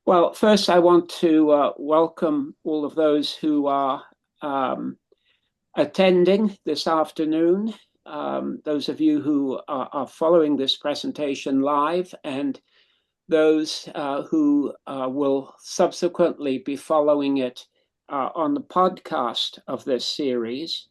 Well, first, I want to welcome all of those who are um, attending this afternoon, those of you who are following this presentation live, and those who will subsequently be following it on the podcast of this series.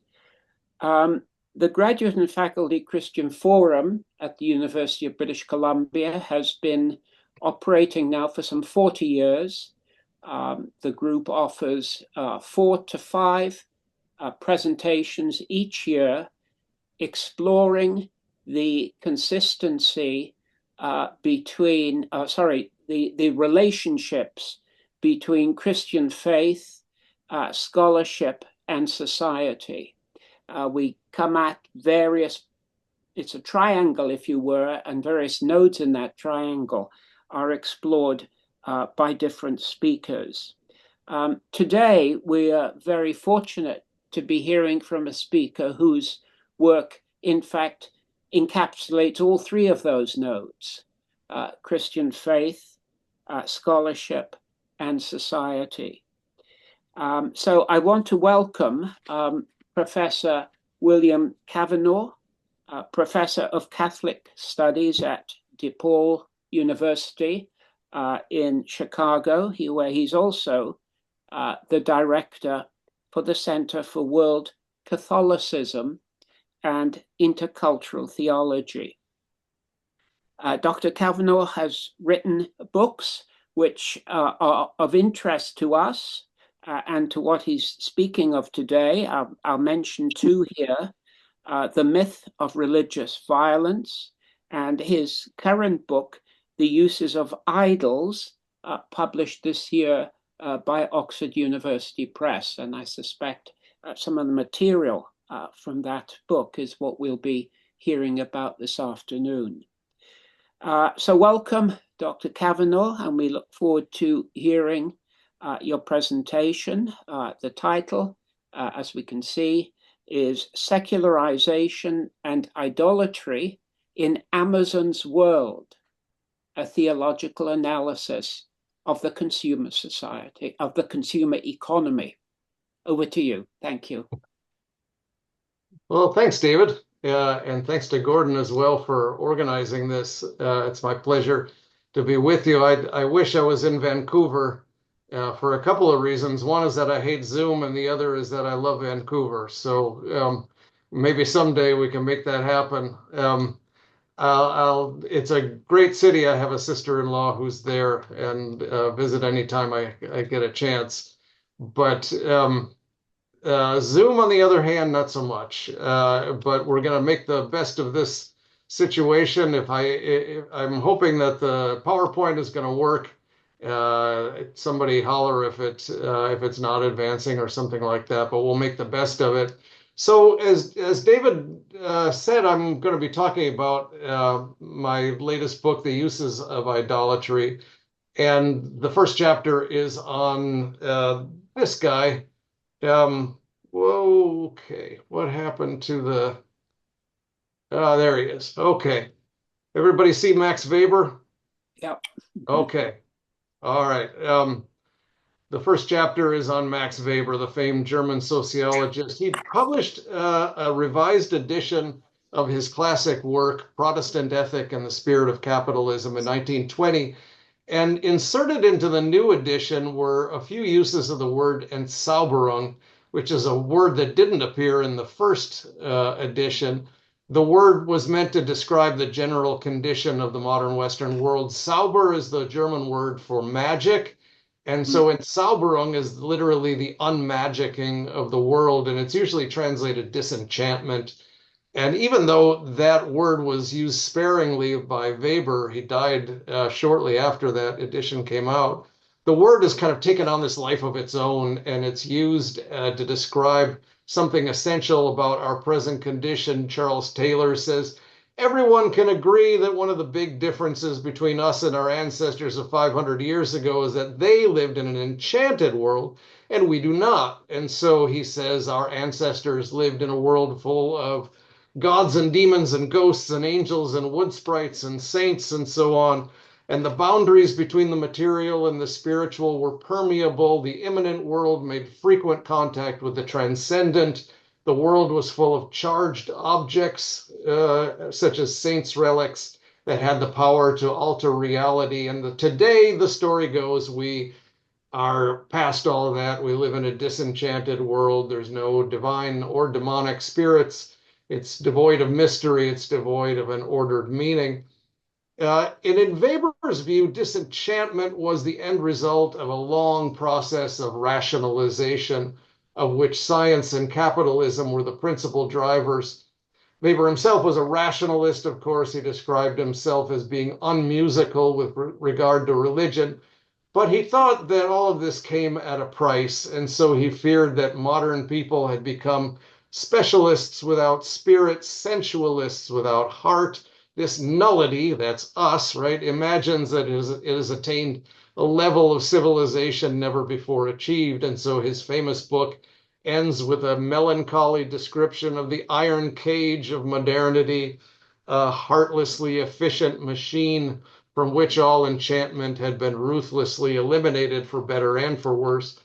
Um, the Graduate and Faculty Christian Forum at the University of British Columbia has been operating now for some 40 years. The group offers 4 to 5 presentations each year, exploring the consistency the relationships between Christian faith, scholarship, and society. We come at it's a triangle, if you were, and various nodes in that triangle are explored by different speakers. Today, we are very fortunate to be hearing from a speaker whose work, in fact, encapsulates all three of those nodes, Christian faith, scholarship, and society. So I want to welcome Professor William Cavanaugh, Professor of Catholic Studies at DePaul University in Chicago, where he's also the director for the Center for World Catholicism and Intercultural Theology. Dr. Cavanaugh has written books which are of interest to us and to what he's speaking of today. I'll mention two here, The Myth of Religious Violence, and his current book, The Uses of Idols, published this year by Oxford University Press. And I suspect some of the material from that book is what we'll be hearing about this afternoon. So welcome, Dr. Cavanaugh, and we look forward to hearing your presentation. The title, as we can see, is Secularization and Idolatry in Amazon's World, a theological analysis of the consumer society, of the consumer economy. Over to you. Thank you. Well, thanks, David. And thanks to Gordon as well for organizing this. It's my pleasure to be with you. I wish I was in Vancouver for a couple of reasons. One is that I hate Zoom, and the other is that I love Vancouver. So maybe someday we can make that happen. It's a great city. I have a sister-in-law who's there and visit anytime I get a chance. But Zoom, on the other hand, not so much. But we're going to make the best of this situation. I'm hoping that the PowerPoint is going to work. Somebody holler if it's not advancing or something like that. But we'll make the best of it. So as David said, I'm going to be talking about my latest book, The Uses of Idolatry, and the first chapter is on this guy. Okay, what happened to the... there he is. Okay. Everybody see Max Weber? Yep. Okay. All right. The first chapter is on Max Weber, the famed German sociologist. He published a revised edition of his classic work, Protestant Ethic and the Spirit of Capitalism, in 1920. And inserted into the new edition were a few uses of the word Entzauberung, which is a word that didn't appear in the first edition. The word was meant to describe the general condition of the modern Western world. Zauber is the German word for magic. And so Entzauberung is literally the unmagicking of the world, and it's usually translated disenchantment. And even though that word was used sparingly by Weber, he died shortly after that edition came out, the word has kind of taken on this life of its own, and it's used to describe something essential about our present condition. Charles Taylor says, everyone can agree that one of the big differences between us and our ancestors of 500 years ago is that they lived in an enchanted world and we do not. And so he says our ancestors lived in a world full of gods and demons and ghosts and angels and wood sprites and saints and so on. and the boundaries between the material and the spiritual were permeable. The immanent world made frequent contact with the transcendent. The world was full of charged objects, such as saints' relics, that had the power to alter reality. And today, the story goes, we are past all of that. We live in a disenchanted world. There's no divine or demonic spirits. It's devoid of mystery. It's devoid of an ordered meaning. In Weber's view, disenchantment was the end result of a long process of rationalization, of which science and capitalism were the principal drivers. Weber himself was a rationalist, of course. He described himself as being unmusical with regard to religion, but he thought that all of this came at a price, and so he feared that modern people had become specialists without spirit, sensualists without heart. This nullity, that's us, right, imagines that it has attained a level of civilization never before achieved. And so his famous book ends with a melancholy description of the iron cage of modernity, a heartlessly efficient machine from which all enchantment had been ruthlessly eliminated for better and for worse.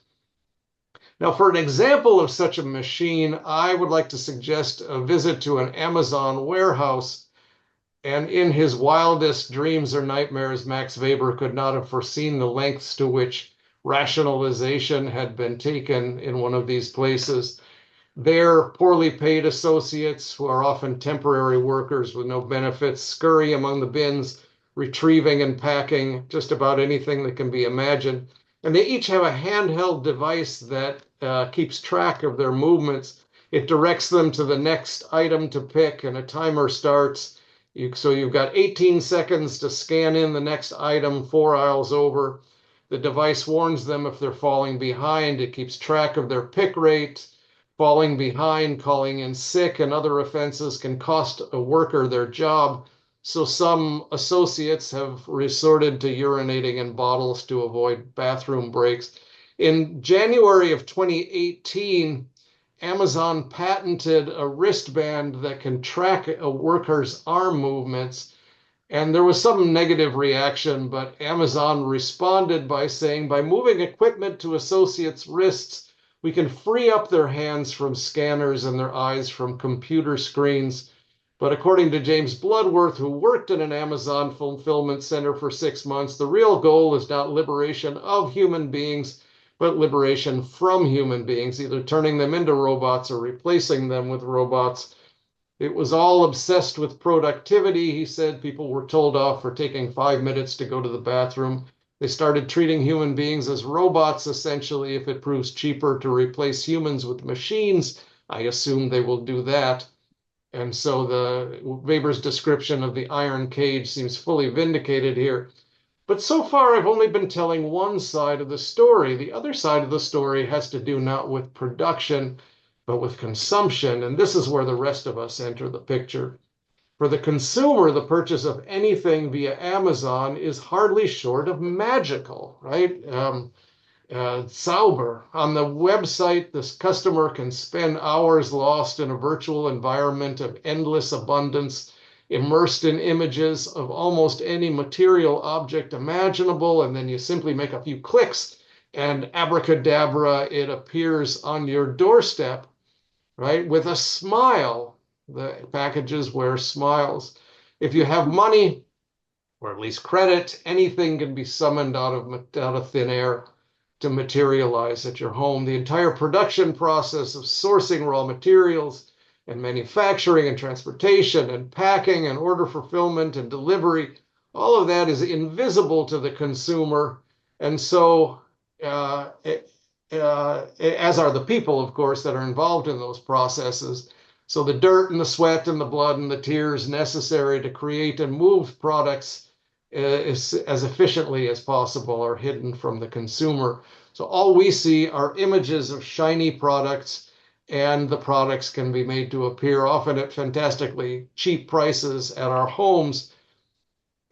Now, for an example of such a machine, I would like to suggest a visit to an Amazon warehouse. And in his wildest dreams or nightmares, Max Weber could not have foreseen the lengths to which rationalization had been taken in one of these places. Their poorly paid associates, who are often temporary workers with no benefits, scurry among the bins, retrieving and packing just about anything that can be imagined. And they each have a handheld device that keeps track of their movements. It directs them to the next item to pick, and a timer starts. So you've got 18 seconds to scan in the next item 4 aisles over. The device warns them if they're falling behind. It keeps track of their pick rate. Falling behind, calling in sick, and other offenses can cost a worker their job. So some associates have resorted to urinating in bottles to avoid bathroom breaks. In January of 2018, Amazon patented a wristband that can track a worker's arm movements. And there was some negative reaction, but Amazon responded by saying, by moving equipment to associates' wrists, we can free up their hands from scanners and their eyes from computer screens. But according to James Bloodworth, who worked in an Amazon fulfillment center for 6 months, the real goal is not liberation of human beings, but liberation from human beings, either turning them into robots or replacing them with robots. It was all obsessed with productivity. He said people were told off for taking 5 minutes to go to the bathroom. They started treating human beings as robots, essentially. If it proves cheaper to replace humans with machines, I assume they will do that. And so the Weber's description of the iron cage seems fully vindicated here. But so far, I've only been telling one side of the story. The other side of the story has to do not with production, but with consumption. And this is where the rest of us enter the picture. For the consumer, the purchase of anything via Amazon is hardly short of magical, right? Sauber. On the website, this customer can spend hours lost in a virtual environment of endless abundance, immersed in images of almost any material object imaginable, and then you simply make a few clicks and abracadabra, it appears on your doorstep, right? With a smile. The packages wear smiles. If you have money, or at least credit, anything can be summoned out of thin air to materialize at your home. The entire production process of sourcing raw materials and manufacturing and transportation and packing and order fulfillment and delivery, all of that is invisible to the consumer. And so, as are the people, of course, that are involved in those processes. So the dirt and the sweat and the blood and the tears necessary to create and move products as efficiently as possible are hidden from the consumer. So all we see are images of shiny products, and the products can be made to appear often at fantastically cheap prices at our homes.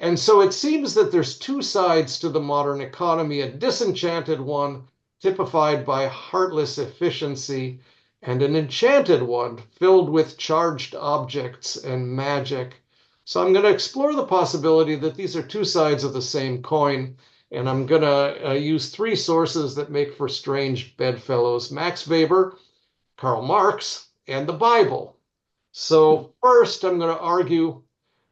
And so it seems that there's two sides to the modern economy, a disenchanted one typified by heartless efficiency, and an enchanted one filled with charged objects and magic. So I'm going to explore the possibility that these are two sides of the same coin, and I'm going to use three sources that make for strange bedfellows: Max Weber, Karl Marx, and the Bible. So first, I'm going to argue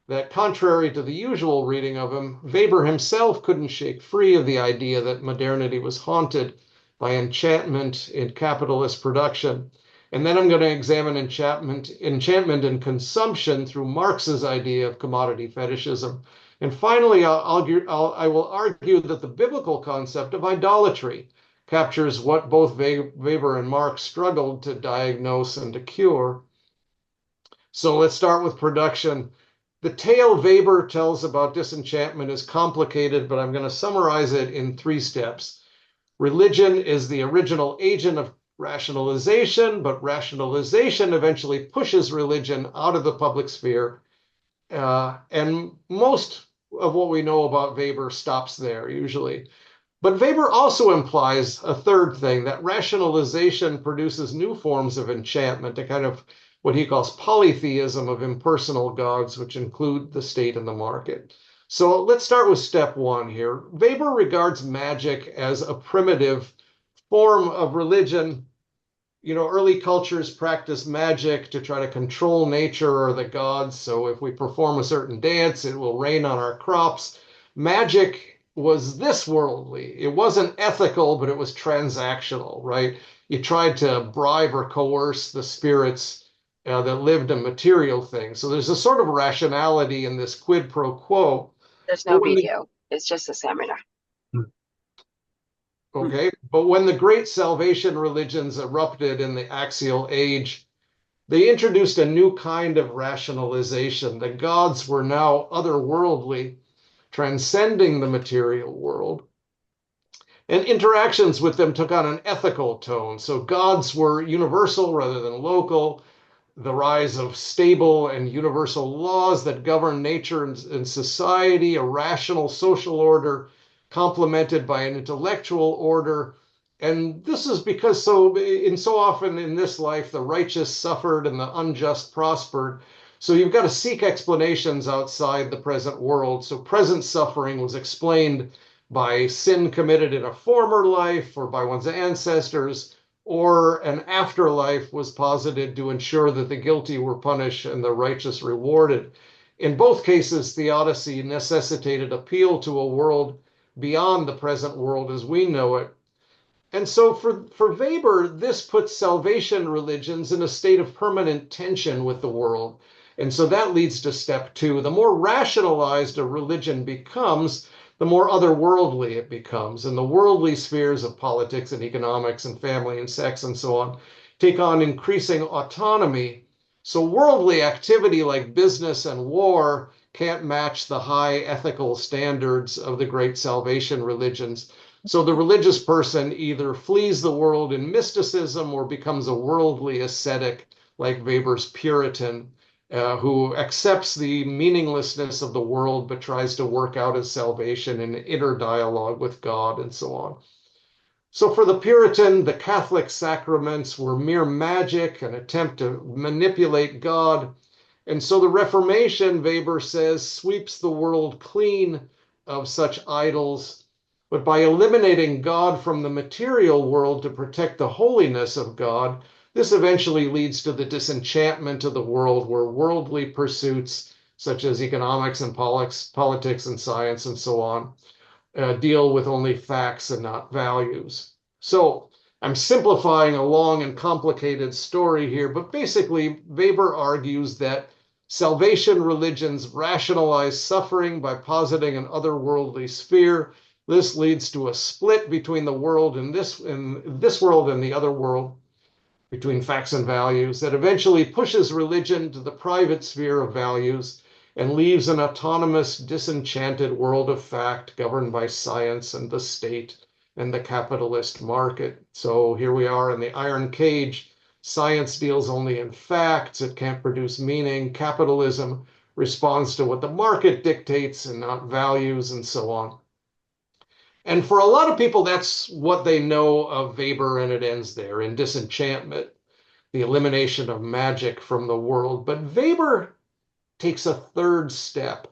that contrary to the usual reading of him, Weber himself couldn't shake free of the idea that modernity was haunted by enchantment in capitalist production. And then I'm going to examine enchantment and consumption through Marx's idea of commodity fetishism. And finally, I will argue that the biblical concept of idolatry captures what both Weber and Marx struggled to diagnose and to cure. So let's start with production. The tale Weber tells about disenchantment is complicated, but I'm going to summarize it in three steps. Religion is the original agent of rationalization, but rationalization eventually pushes religion out of the public sphere. And most of what we know about Weber stops there, usually. But Weber also implies a third thing, that rationalization produces new forms of enchantment, a kind of what he calls polytheism of impersonal gods, which include the state and the market. So let's start with step one here. Weber regards magic as a primitive form of religion. Early cultures practice magic to try to control nature or the gods. So if we perform a certain dance, it will rain on our crops. Magic was this worldly. It wasn't ethical, but it was transactional, right? You tried to bribe or coerce the spirits that lived in material things. So there's a sort of rationality in this quid pro quo. There's no video. It's just a seminar. Okay, but when the great salvation religions erupted in the axial age, they introduced a new kind of rationalization. The gods were now otherworldly, transcending the material world. And interactions with them took on an ethical tone. So gods were universal rather than local. The rise of stable and universal laws that govern nature and society, a rational social order complemented by an intellectual order. And this is because so often in this life, the righteous suffered and the unjust prospered. So you've got to seek explanations outside the present world. So present suffering was explained by sin committed in a former life or by one's ancestors, or an afterlife was posited to ensure that the guilty were punished and the righteous rewarded. In both cases, theodicy necessitated appeal to a world beyond the present world as we know it. And so for Weber, this puts salvation religions in a state of permanent tension with the world. And so that leads to step two. The more rationalized a religion becomes, the more otherworldly it becomes. And the worldly spheres of politics and economics and family and sex and so on take on increasing autonomy. So worldly activity like business and war can't match the high ethical standards of the great salvation religions. So the religious person either flees the world in mysticism or becomes a worldly ascetic like Weber's Puritan, who accepts the meaninglessness of the world but tries to work out his salvation in inner dialogue with God and so on. So for the Puritan, the Catholic sacraments were mere magic, an attempt to manipulate God. And so the Reformation, Weber says, sweeps the world clean of such idols. But by eliminating God from the material world to protect the holiness of God, this eventually leads to the disenchantment of the world, where worldly pursuits, such as economics and politics and science and so on, deal with only facts and not values. So I'm simplifying a long and complicated story here, but basically Weber argues that salvation religions rationalize suffering by positing an otherworldly sphere. This leads to a split between the world and this world and the other world, between facts and values, that eventually pushes religion to the private sphere of values and leaves an autonomous, disenchanted world of fact governed by science and the state and the capitalist market. So here we are in the iron cage. Science deals only in facts. It can't produce meaning. Capitalism responds to what the market dictates and not values and so on. And for a lot of people, that's what they know of Weber, and it ends there in disenchantment, the elimination of magic from the world. But Weber takes a third step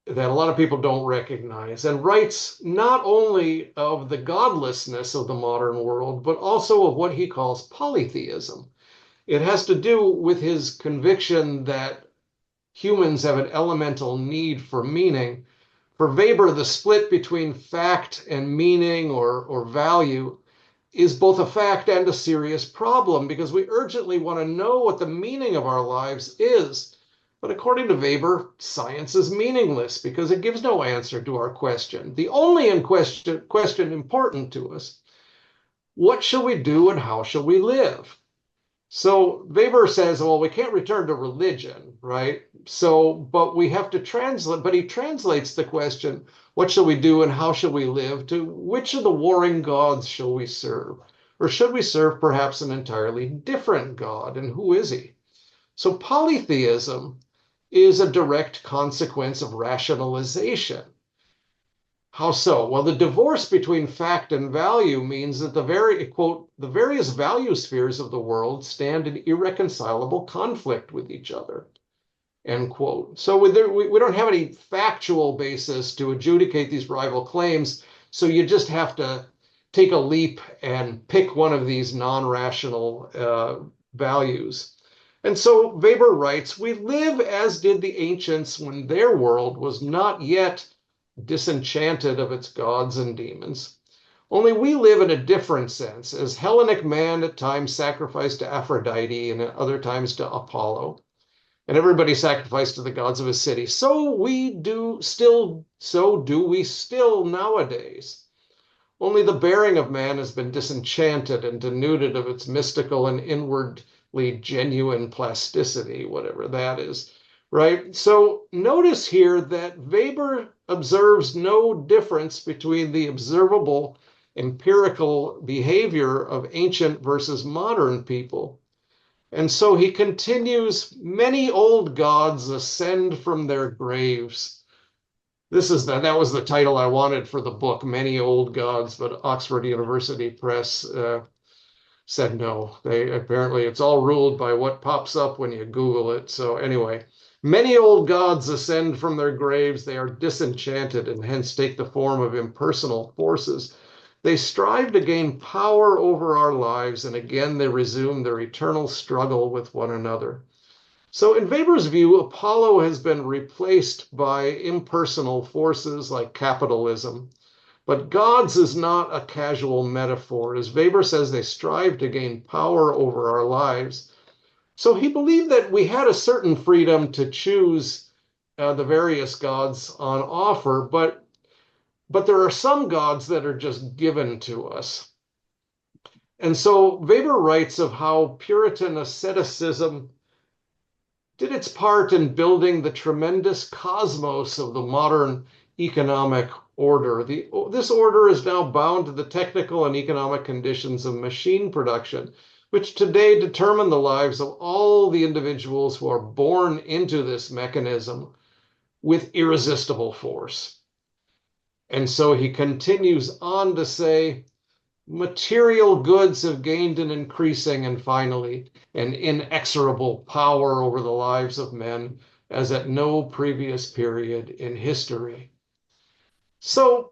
that a lot of people don't recognize and writes not only of the godlessness of the modern world, but also of what he calls polytheism. It has to do with his conviction that humans have an elemental need for meaning. For Weber, the split between fact and meaning or value is both a fact and a serious problem because we urgently want to know what the meaning of our lives is. But according to Weber, science is meaningless because it gives no answer to our question. The only question important to us, what shall we do and how shall we live? So Weber says, well, we can't return to religion, right? So, but we have to translate, but he translates the question, what shall we do and how shall we live, to which of the warring gods shall we serve? Or should we serve perhaps an entirely different God? And who is he? So polytheism is a direct consequence of rationalization. How so? Well, the divorce between fact and value means that the various value spheres of the world stand in irreconcilable conflict with each other, end quote. So we don't have any factual basis to adjudicate these rival claims. So you just have to take a leap and pick one of these non-rational values. And so Weber writes, we live as did the ancients when their world was not yet disenchanted of its gods and demons. Only we live in a different sense, as Hellenic man at times sacrificed to Aphrodite and at other times to Apollo, and everybody sacrificed to the gods of his city. So do we still nowadays. Only the bearing of man has been disenchanted and denuded of its mystical and inwardly genuine plasticity, whatever that is. Right? So notice here that Weber observes no difference between the observable empirical behavior of ancient versus modern people. And so he continues, many old gods ascend from their graves. That was the title I wanted for the book, Many Old Gods, but Oxford University Press said no. Apparently it's all ruled by what pops up when you Google it. So anyway, many old gods ascend from their graves. They are disenchanted and hence take the form of impersonal forces. They strive to gain power over our lives, and again they resume their eternal struggle with one another. So in Weber's view, Apollo has been replaced by impersonal forces like capitalism. But gods is not a casual metaphor. As Weber says, they strive to gain power over our lives. So he believed that we had a certain freedom to choose the various gods on offer, but there are some gods that are just given to us. And so Weber writes of how Puritan asceticism did its part in building the tremendous cosmos of the modern economic order. This order is now bound to the technical and economic conditions of machine production, which today determine the lives of all the individuals who are born into this mechanism with irresistible force. And so he continues on to say, material goods have gained an increasing and finally an inexorable power over the lives of men as at no previous period in history. So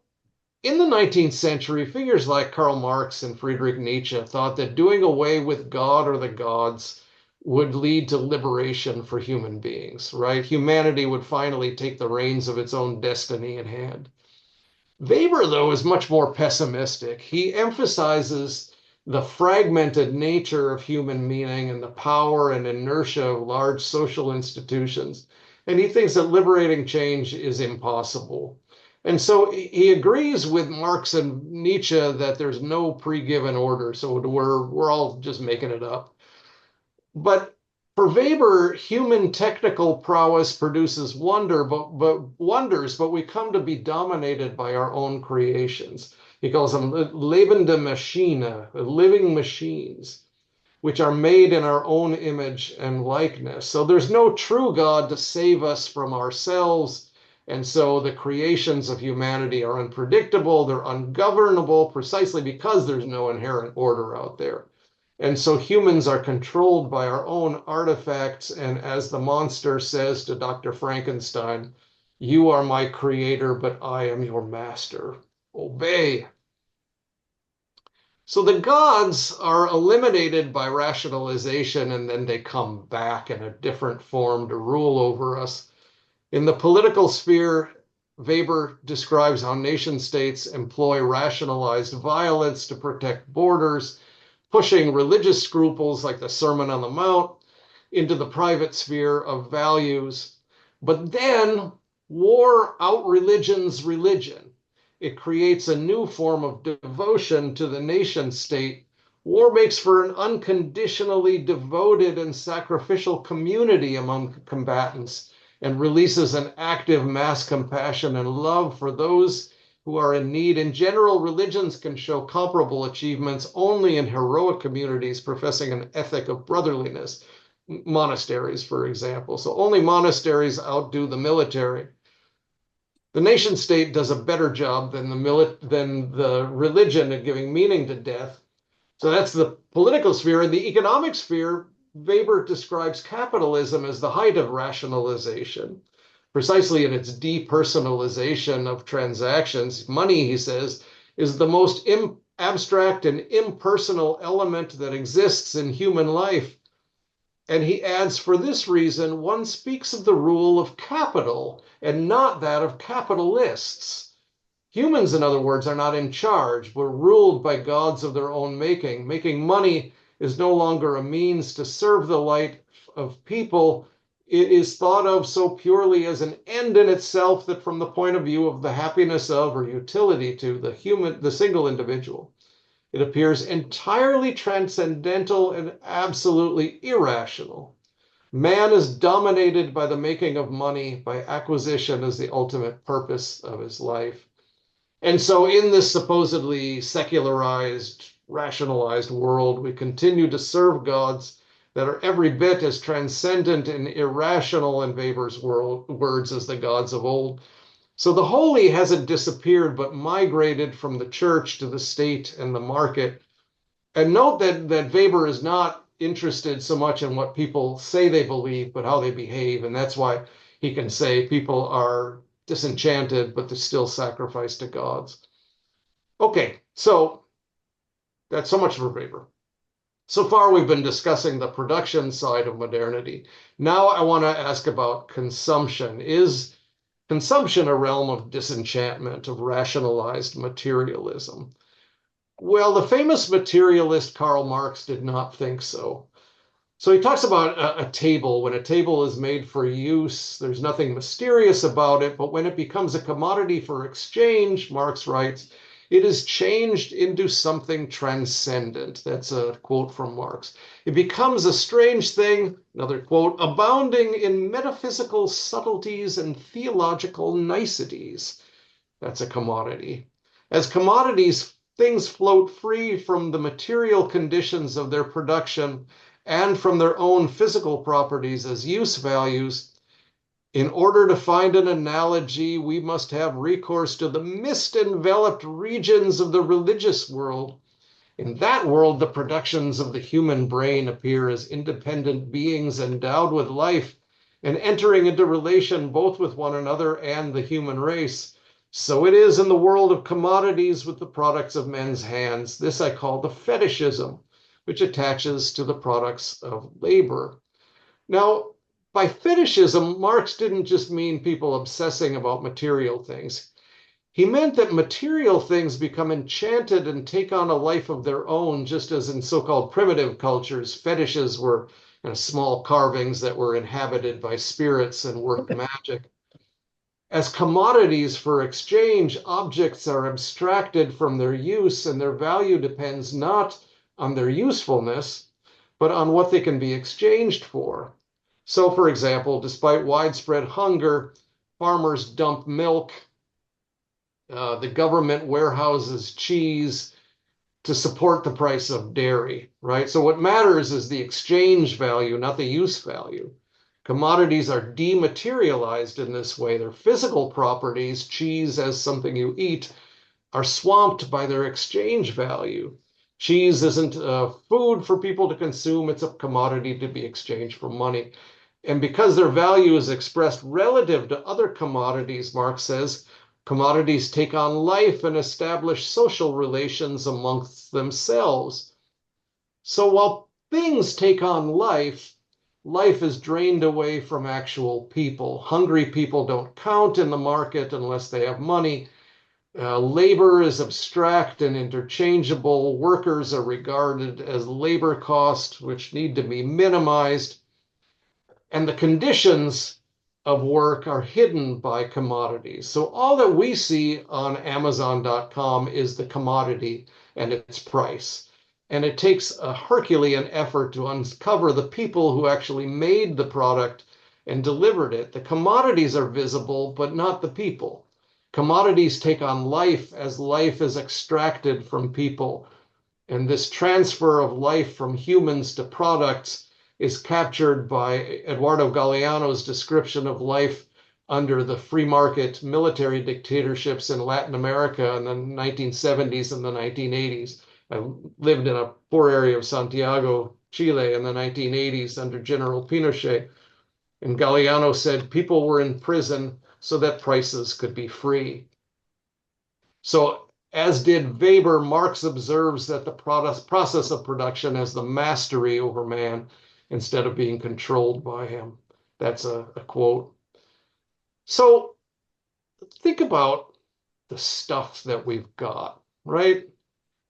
in the 19th century, figures like Karl Marx and Friedrich Nietzsche thought that doing away with God or the gods would lead to liberation for human beings, right? Humanity would finally take the reins of its own destiny in hand. Weber, though, is much more pessimistic. He emphasizes the fragmented nature of human meaning and the power and inertia of large social institutions. And he thinks that liberating change is impossible. And so he agrees with Marx and Nietzsche that there's no pre-given order. So we're all just making it up. But for Weber, human technical prowess produces wonders, but we come to be dominated by our own creations. He calls them lebende Maschine, living machines, which are made in our own image and likeness. So there's no true God to save us from ourselves. And so the creations of humanity are unpredictable, they're ungovernable, precisely because there's no inherent order out there. And so humans are controlled by our own artifacts. And as the monster says to Dr. Frankenstein, you are my creator, but I am your master. Obey. So the gods are eliminated by rationalization, and then they come back in a different form to rule over us. In the political sphere, Weber describes how nation states employ rationalized violence to protect borders, pushing religious scruples like the Sermon on the Mount into the private sphere of values. But then war out-religions religion. It creates a new form of devotion to the nation state. War makes for an unconditionally devoted and sacrificial community among combatants and releases an active mass compassion and love for those who are in need. In general, religions can show comparable achievements only in heroic communities professing an ethic of brotherliness. Monasteries, for example. So only monasteries outdo the military. The nation state does a better job than the religion at giving meaning to death. So that's the political sphere. In the economic sphere, Weber describes capitalism as the height of rationalization, precisely in its depersonalization of transactions. Money, he says, is the most abstract and impersonal element that exists in human life. And he adds, for this reason, one speaks of the rule of capital and not that of capitalists. Humans, in other words, are not in charge. We're ruled by gods of their own making. Making money is no longer a means to serve the light of people. It is thought of so purely as an end in itself that from the point of view of the happiness of or utility to the single individual, it appears entirely transcendental and absolutely irrational. Man is dominated by the making of money, by acquisition as the ultimate purpose of his life. And so in this supposedly secularized, rationalized world, we continue to serve gods that are every bit as transcendent and irrational in Weber's words as the gods of old. So the holy hasn't disappeared, but migrated from the church to the state and the market. And note that Weber is not interested so much in what people say they believe, but how they behave. And that's why he can say people are disenchanted, but they're still sacrificed to gods. Okay, so that's so much for Weber. So far, we've been discussing the production side of modernity. Now I want to ask about consumption. Is consumption a realm of disenchantment, of rationalized materialism? Well, the famous materialist Karl Marx did not think so. So he talks about a table. When a table is made for use, there's nothing mysterious about it, but when it becomes a commodity for exchange, Marx writes, it is changed into something transcendent. That's a quote from Marx. It becomes a strange thing, another quote, abounding in metaphysical subtleties and theological niceties. That's a commodity. As commodities, things float free from the material conditions of their production and from their own physical properties as use values. In order to find an analogy, we must have recourse to the mist-enveloped regions of the religious world. In that world, the productions of the human brain appear as independent beings endowed with life and entering into relation both with one another and the human race. So it is in the world of commodities with the products of men's hands. This I call the fetishism, which attaches to the products of labor. Now, by fetishism, Marx didn't just mean people obsessing about material things. He meant that material things become enchanted and take on a life of their own, just as in so-called primitive cultures, fetishes were small carvings that were inhabited by spirits and worked magic. As commodities for exchange, objects are abstracted from their use, and their value depends not on their usefulness, but on what they can be exchanged for. So, for example, despite widespread hunger, farmers dump milk, the government warehouses cheese to support the price of dairy, right? So what matters is the exchange value, not the use value. Commodities are dematerialized in this way. Their physical properties, cheese as something you eat, are swamped by their exchange value. Cheese isn't food for people to consume, it's a commodity to be exchanged for money. And because their value is expressed relative to other commodities, Marx says, commodities take on life and establish social relations amongst themselves. So while things take on life, life is drained away from actual people. Hungry people don't count in the market unless they have money. Labor is abstract and interchangeable. Workers are regarded as labor costs, which need to be minimized. And the conditions of work are hidden by commodities. So all that we see on Amazon.com is the commodity and its price. And it takes a Herculean effort to uncover the people who actually made the product and delivered it. The commodities are visible, but not the people. Commodities take on life as life is extracted from people. And this transfer of life from humans to products is captured by Eduardo Galeano's description of life under the free market military dictatorships in Latin America in the 1970s and the 1980s. I lived in a poor area of Santiago, Chile in the 1980s under General Pinochet. And Galeano said people were in prison so that prices could be free. So, as did Weber, Marx observes that the process of production has the mastery over man instead of being controlled by him. That's a quote. So, think about the stuff that we've got, right?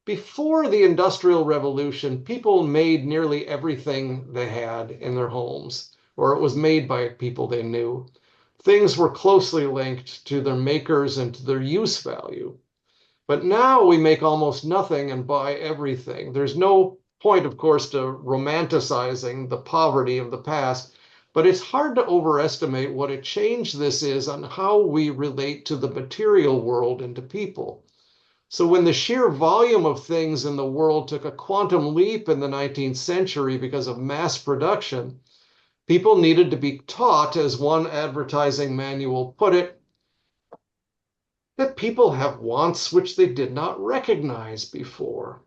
Before the Industrial Revolution, people made nearly everything they had in their homes, or it was made by people they knew. Things were closely linked to their makers and to their use value. But now we make almost nothing and buy everything. There's no point, of course, to romanticizing the poverty of the past, but it's hard to overestimate what a change this is on how we relate to the material world and to people. So when the sheer volume of things in the world took a quantum leap in the 19th century because of mass production, people needed to be taught, as one advertising manual put it, that people have wants which they did not recognize before.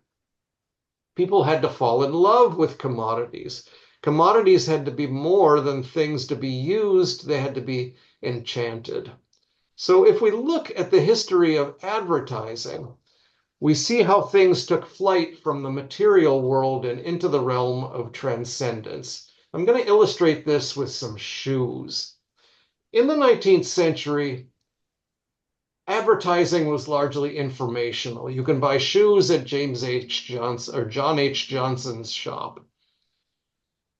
People had to fall in love with commodities. Commodities had to be more than things to be used, they had to be enchanted. So if we look at the history of advertising, we see how things took flight from the material world and into the realm of transcendence. I'm going to illustrate this with some shoes. In the 19th century, advertising was largely informational. You can buy shoes at James H. Johnson or John H. Johnson's shop.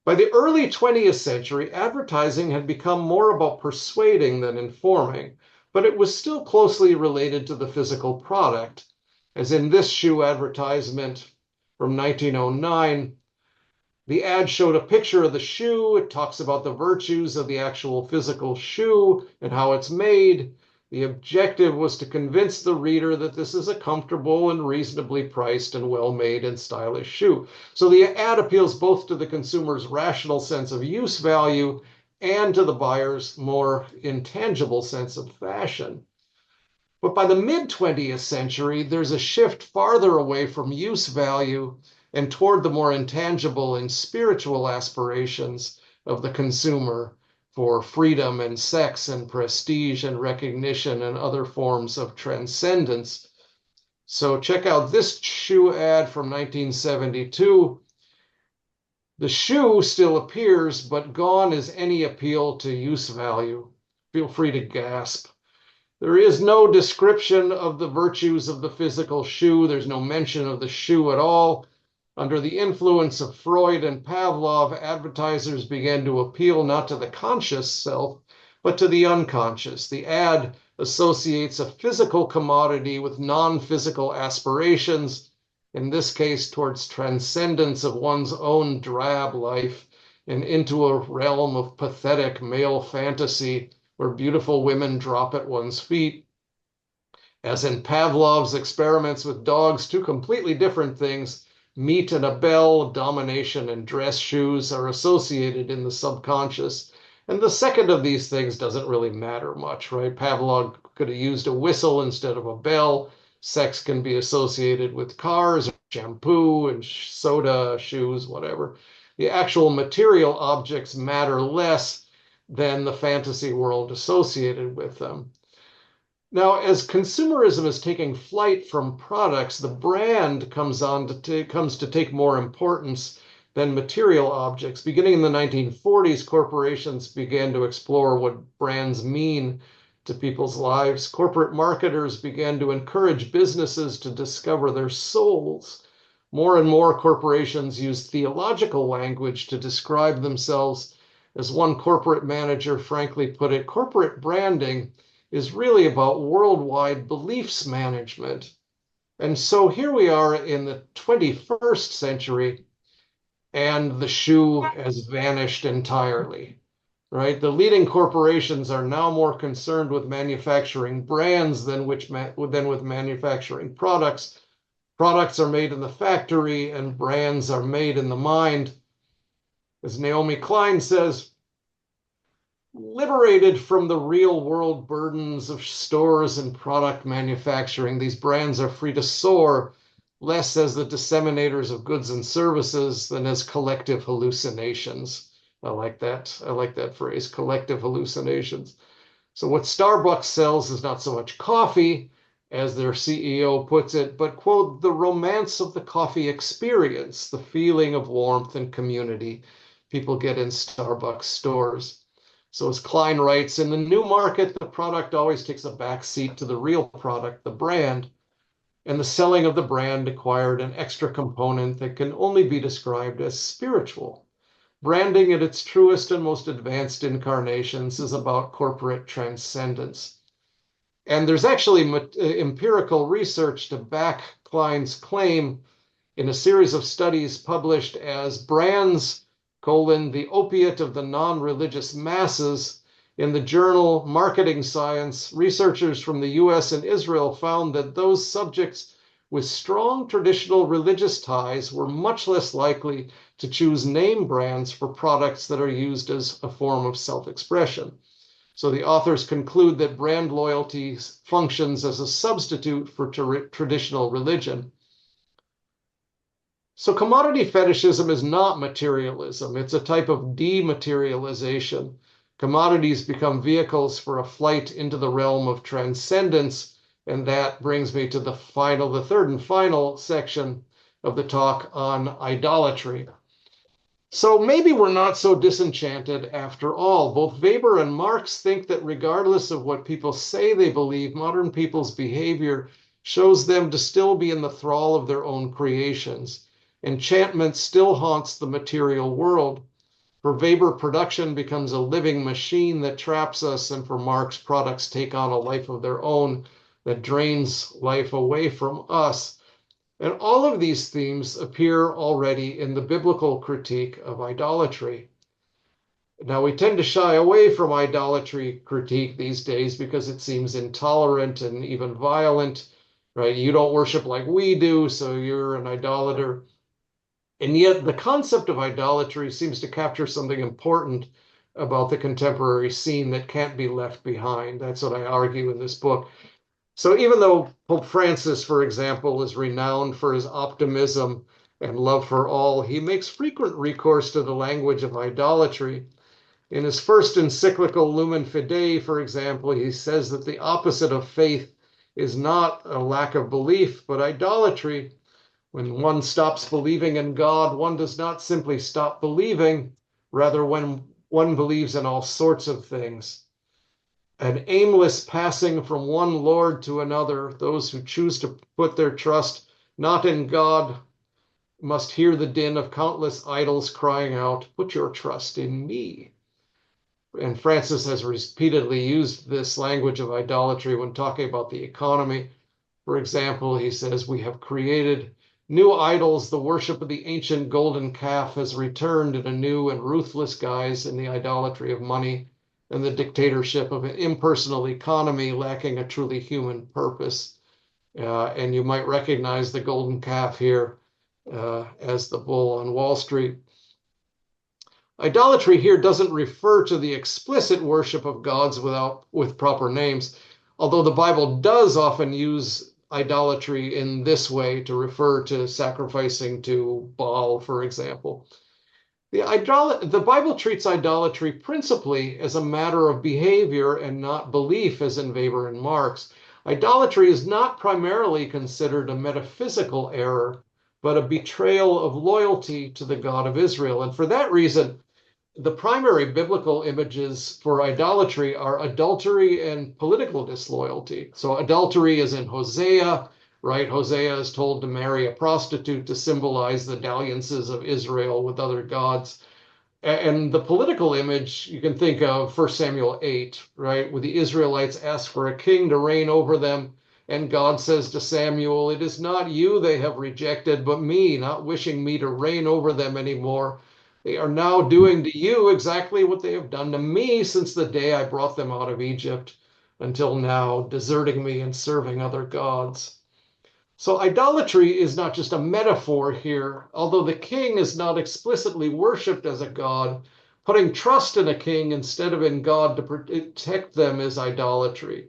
By the early 20th century, advertising had become more about persuading than informing, but it was still closely related to the physical product. As in this shoe advertisement from 1909, the ad showed a picture of the shoe. It talks about the virtues of the actual physical shoe and how it's made. The objective was to convince the reader that this is a comfortable and reasonably priced and well-made and stylish shoe. So the ad appeals both to the consumer's rational sense of use value and to the buyer's more intangible sense of fashion. But by the mid-20th century, there's a shift farther away from use value and toward the more intangible and spiritual aspirations of the consumer for freedom and sex and prestige and recognition and other forms of transcendence. So check out this shoe ad from 1972. The shoe still appears, but gone is any appeal to use value. Feel free to gasp. There is no description of the virtues of the physical shoe. There's no mention of the shoe at all. Under the influence of Freud and Pavlov, advertisers began to appeal not to the conscious self, but to the unconscious. The ad associates a physical commodity with non-physical aspirations, in this case towards transcendence of one's own drab life and into a realm of pathetic male fantasy where beautiful women drop at one's feet. As in Pavlov's experiments with dogs, two completely different things, meat and a bell, domination and dress shoes, are associated in the subconscious. And the second of these things doesn't really matter much, right? Pavlov could have used a whistle instead of a bell. sex can be associated with cars, shampoo, and soda, shoes, whatever. The actual material objects matter less than the fantasy world associated with them. Now, as consumerism is taking flight from products, the brand comes to take more importance than material objects. Beginning in the 1940s, corporations began to explore what brands mean to people's lives. Corporate marketers began to encourage businesses to discover their souls. More and more corporations use theological language to describe themselves. As one corporate manager frankly put it, corporate branding is really about worldwide beliefs management. And so here we are in the 21st century, and the shoe has vanished entirely, right? The leading corporations are now more concerned with manufacturing brands than with manufacturing products. Products are made in the factory and brands are made in the mind. As Naomi Klein says, liberated from the real world burdens of stores and product manufacturing, these brands are free to soar, less as the disseminators of goods and services than as collective hallucinations. I like that phrase, collective hallucinations. So what Starbucks sells is not so much coffee, as their CEO puts it, but, quote, the romance of the coffee experience, the feeling of warmth and community people get in Starbucks stores. So as Klein writes, in the new market, the product always takes a back seat to the real product, the brand, and the selling of the brand acquired an extra component that can only be described as spiritual. Branding at its truest and most advanced incarnations is about corporate transcendence. And there's actually empirical research to back Klein's claim in a series of studies published as Brands, the opiate of the non-religious masses. In the journal Marketing Science, researchers from the US and Israel found that those subjects with strong traditional religious ties were much less likely to choose name brands for products that are used as a form of self-expression. So the authors conclude that brand loyalty functions as a substitute for traditional religion. So commodity fetishism is not materialism. It's a type of dematerialization. Commodities become vehicles for a flight into the realm of transcendence. And that brings me to the third and final section of the talk on idolatry. So maybe we're not so disenchanted after all. Both Weber and Marx think that regardless of what people say they believe, modern people's behavior shows them to still be in the thrall of their own creations. Enchantment still haunts the material world. For Weber, production becomes a living machine that traps us, and for Marx, products take on a life of their own that drains life away from us. And all of these themes appear already in the biblical critique of idolatry. Now, we tend to shy away from idolatry critique these days because it seems intolerant and even violent, right? You don't worship like we do, so you're an idolater. And yet the concept of idolatry seems to capture something important about the contemporary scene that can't be left behind. That's what I argue in this book. So even though Pope Francis, for example, is renowned for his optimism and love for all, he makes frequent recourse to the language of idolatry. In his first encyclical Lumen Fidei, for example, he says that the opposite of faith is not a lack of belief, but idolatry. When one stops believing in God, one does not simply stop believing, rather when one believes in all sorts of things. An aimless passing from one Lord to another, those who choose to put their trust not in God must hear the din of countless idols crying out, "Put your trust in me." And Francis has repeatedly used this language of idolatry when talking about the economy. For example, he says, "We have created new idols. The worship of the ancient golden calf has returned in a new and ruthless guise in the idolatry of money and the dictatorship of an impersonal economy lacking a truly human purpose." And you might recognize the golden calf here as the bull on Wall Street. Idolatry here doesn't refer to the explicit worship of gods with proper names, although the Bible does often use idolatry in this way to refer to sacrificing to Baal, for example. The Bible treats idolatry principally as a matter of behavior and not belief, as in Weber and Marx. Idolatry is not primarily considered a metaphysical error, but a betrayal of loyalty to the God of Israel. And for that reason, the primary biblical images for idolatry are adultery and political disloyalty. So adultery is in Hosea, right? Hosea is told to marry a prostitute to symbolize the dalliances of Israel with other gods. And the political image, you can think of 1 Samuel 8, right? Where the Israelites ask for a king to reign over them. And God says to Samuel, "It is not you they have rejected, but me, not wishing me to reign over them anymore. They are now doing to you exactly what they have done to me since the day I brought them out of Egypt until now, deserting me and serving other gods." So idolatry is not just a metaphor here, although the king is not explicitly worshipped as a god. Putting trust in a king instead of in God to protect them is idolatry.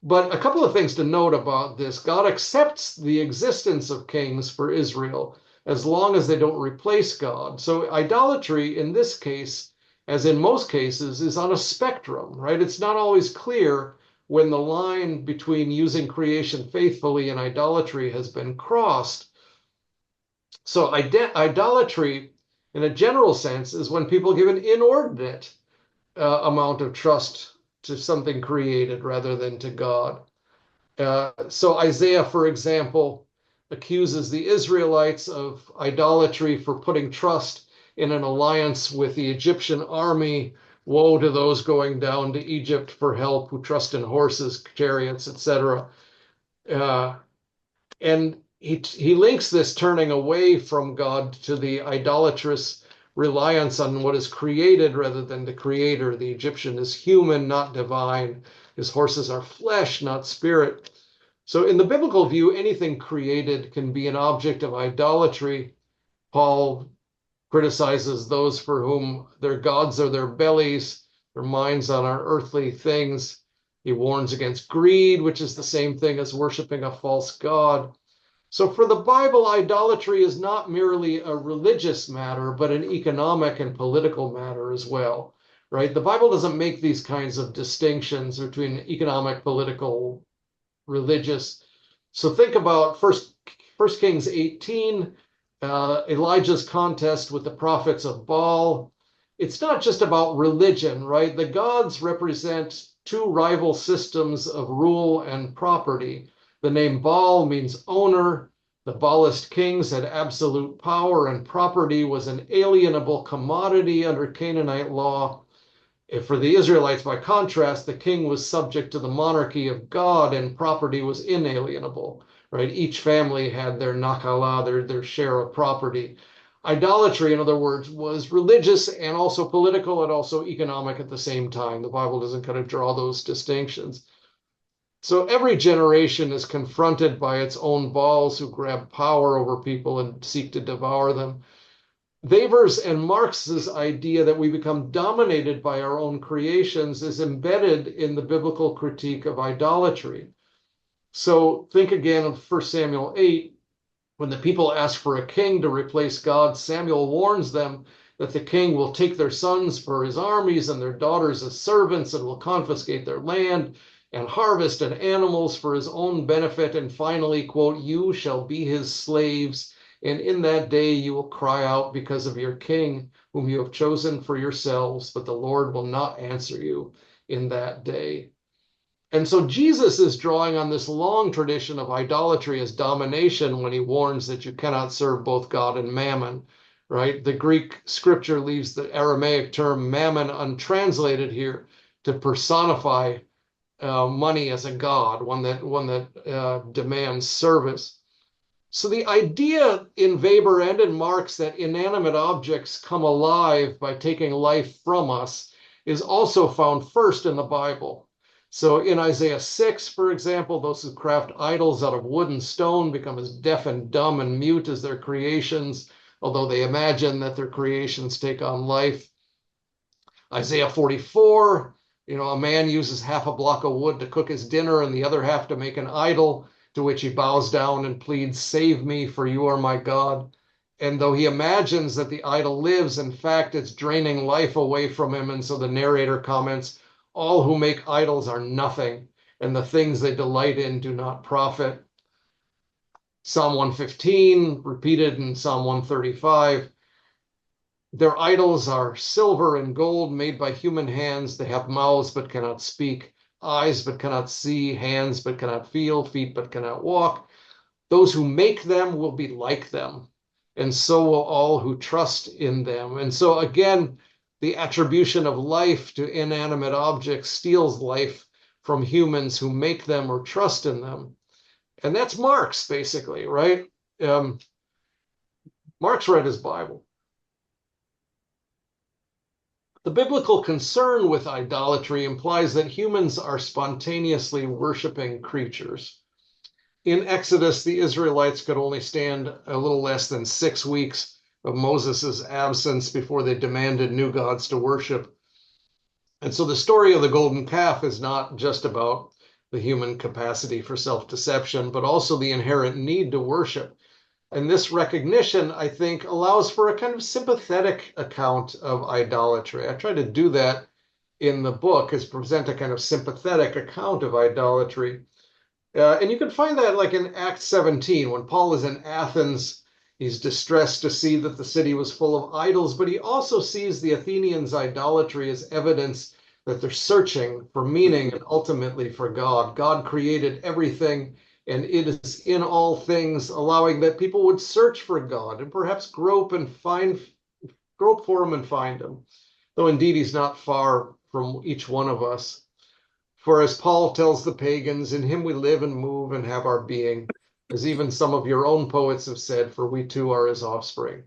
But a couple of things to note about this. God accepts the existence of kings for Israel as long as they don't replace God. So idolatry in this case, as in most cases, is on a spectrum, right? It's not always clear when the line between using creation faithfully and idolatry has been crossed. So idolatry, in a general sense, is when people give an inordinate amount of trust to something created rather than to God. So Isaiah, for example, accuses the Israelites of idolatry for putting trust in an alliance with the Egyptian army. Woe to those going down to Egypt for help who trust in horses, chariots, etc. And he links this turning away from God to the idolatrous reliance on what is created rather than the creator. The Egyptian is human, not divine. His horses are flesh, not spirit. So in the biblical view, anything created can be an object of idolatry. Paul criticizes those for whom their gods are their bellies, their minds on our earthly things. He warns against greed, which is the same thing as worshiping a false god. So for the Bible, idolatry is not merely a religious matter, but an economic and political matter as well, right? The Bible doesn't make these kinds of distinctions between economic, political, religious. So think about First Kings 18, Elijah's contest with the prophets of Baal. It's not just about religion, right? The gods represent two rival systems of rule and property. The name Baal means owner. The Baalist kings had absolute power, and property was an alienable commodity under Canaanite law. For the Israelites, by contrast, the king was subject to the monarchy of God, and property was inalienable, right? Each family had their nakalah, their share of property. Idolatry, in other words, was religious and also political and also economic at the same time. The Bible doesn't kind of draw those distinctions. So every generation is confronted by its own Baals who grab power over people and seek to devour them. Weber's and Marx's idea that we become dominated by our own creations is embedded in the biblical critique of idolatry. So think again of 1 Samuel 8. When the people ask for a king to replace God, Samuel warns them that the king will take their sons for his armies and their daughters as servants and will confiscate their land and harvest and animals for his own benefit. And finally, quote, "You shall be his slaves. And in that day you will cry out because of your king, whom you have chosen for yourselves, but the Lord will not answer you in that day." And so Jesus is drawing on this long tradition of idolatry as domination when he warns that you cannot serve both God and mammon, right? The Greek scripture leaves the Aramaic term mammon untranslated here to personify money as a god, one that demands service. So the idea in Weber and in Marx that inanimate objects come alive by taking life from us is also found first in the Bible. So in Isaiah 6, for example, those who craft idols out of wood and stone become as deaf and dumb and mute as their creations, although they imagine that their creations take on life. Isaiah 44, a man uses half a block of wood to cook his dinner and the other half to make an idol, to which he bows down and pleads, "Save me, for you are my God." And though he imagines that the idol lives, in fact, it's draining life away from him. And so the narrator comments, "All who make idols are nothing, and the things they delight in do not profit." Psalm 115, repeated in Psalm 135. Their idols are silver and gold made by human hands. They have mouths but cannot speak, eyes but cannot see, hands but cannot feel, feet but cannot walk. Those who make them will be like them, and so will all who trust in them. And so again, the attribution of life to inanimate objects steals life from humans who make them or trust in them. And that's Marx, basically, right? Marx read his Bible. The biblical concern with idolatry implies that humans are spontaneously worshiping creatures. In Exodus, the Israelites could only stand a little less than 6 weeks of Moses' absence before they demanded new gods to worship. And so the story of the golden calf is not just about the human capacity for self-deception, but also the inherent need to worship. And this recognition, I think, allows for a kind of sympathetic account of idolatry. I try to do that in the book, is present a kind of sympathetic account of idolatry. And you can find that like in Acts 17, when Paul is in Athens, he's distressed to see that the city was full of idols, but he also sees the Athenians' idolatry as evidence that they're searching for meaning and ultimately for God. God created everything, and it is in all things, allowing that people would search for God and perhaps grope for him and find him. Though indeed he's not far from each one of us. For as Paul tells the pagans, in him we live and move and have our being, as even some of your own poets have said, for we too are his offspring.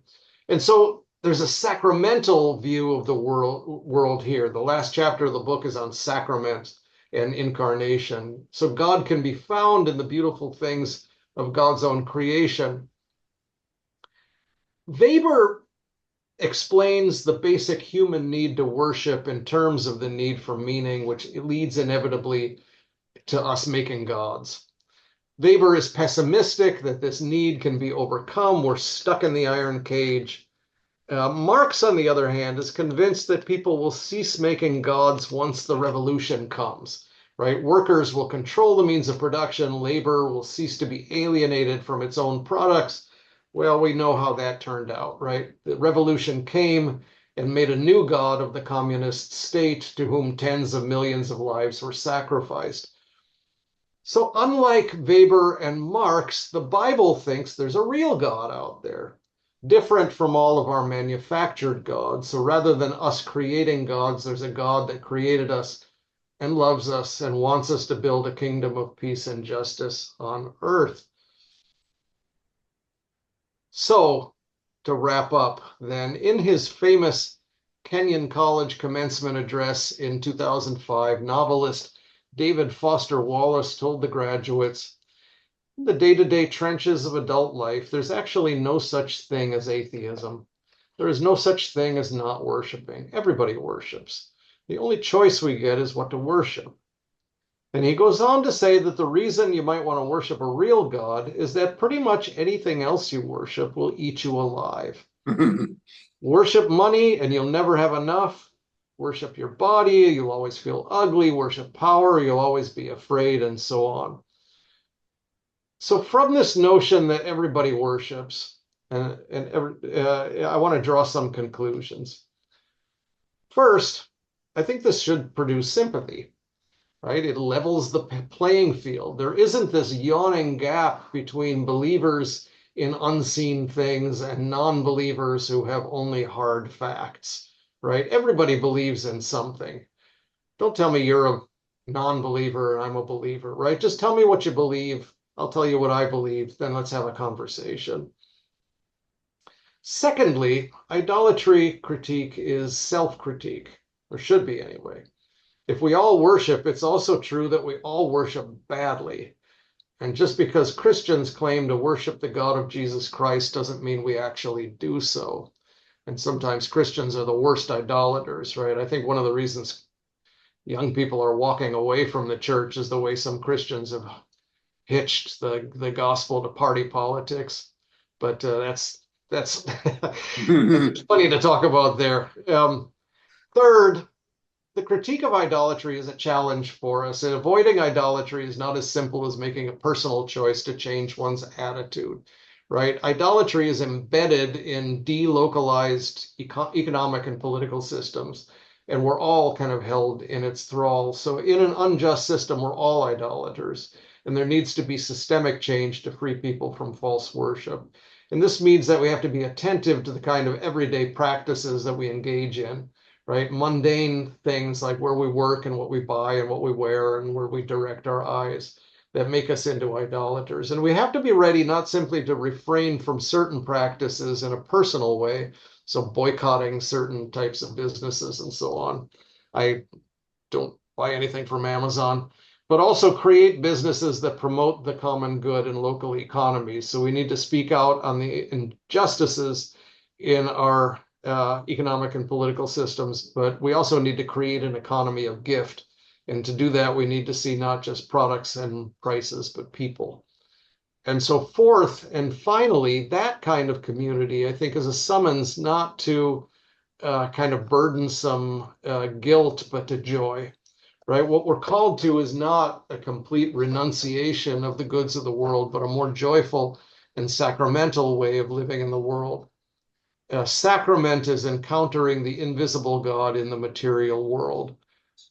And so there's a sacramental view of the world here. The last chapter of the book is on sacrament and incarnation. So God can be found in the beautiful things of God's own creation. Weber explains the basic human need to worship in terms of the need for meaning, which leads inevitably to us making gods. Weber is pessimistic that this need can be overcome. We're stuck in the iron cage. Marx, on the other hand, is convinced that people will cease making gods once the revolution comes, right? Workers will control the means of production. Labor will cease to be alienated from its own products. Well, we know how that turned out, right? The revolution came and made a new god of the communist state to whom tens of millions of lives were sacrificed. So unlike Weber and Marx, the Bible thinks there's a real God out there, different from all of our manufactured gods. So rather than us creating gods, there's a God that created us and loves us and wants us to build a kingdom of peace and justice on earth. So, to wrap up, then, in his famous Kenyon College commencement address in 2005, novelist David Foster Wallace told the graduates, "In the day-to-day trenches of adult life, there's actually no such thing as atheism. There is no such thing as not worshiping. Everybody worships. The only choice we get is what to worship." And he goes on to say that the reason you might want to worship a real God is that pretty much anything else you worship will eat you alive. Worship money and you'll never have enough. Worship your body, you'll always feel ugly. Worship power, you'll always be afraid, and so on. So from this notion that everybody worships, I want to draw some conclusions. First, I think this should produce sympathy. Right? It levels the playing field. There isn't this yawning gap between believers in unseen things and non-believers who have only hard facts, right? Everybody believes in something. Don't tell me you're a non-believer and I'm a believer, right? Just tell me what you believe. I'll tell you what I believe. Then let's have a conversation. Secondly, idolatry critique is self-critique, or should be anyway. If we all worship, it's also true that we all worship badly. And just because Christians claim to worship the God of Jesus Christ doesn't mean we actually do so. And sometimes Christians are the worst idolaters, right? I think one of the reasons young people are walking away from the church is the way some Christians have hitched the gospel to party politics. But that's plenty to talk about there. Third, the critique of idolatry is a challenge for us, and avoiding idolatry is not as simple as making a personal choice to change one's attitude, right? Idolatry is embedded in delocalized economic and political systems, and we're all kind of held in its thrall. So in an unjust system, we're all idolaters, and there needs to be systemic change to free people from false worship. And this means that we have to be attentive to the kind of everyday practices that we engage in, right? Mundane things like where we work and what we buy and what we wear and where we direct our eyes that make us into idolaters. And we have to be ready not simply to refrain from certain practices in a personal way, so boycotting certain types of businesses and so on. I don't buy anything from Amazon, but also create businesses that promote the common good and local economies. So we need to speak out on the injustices in our economic and political systems, but we also need to create an economy of gift. And to do that, we need to see not just products and prices, but people. And so fourth, and finally, that kind of community, I think, is a summons not to kind of burdensome guilt, but to joy, right? What we're called to is not a complete renunciation of the goods of the world, but a more joyful and sacramental way of living in the world. Sacrament is encountering the invisible God in the material world.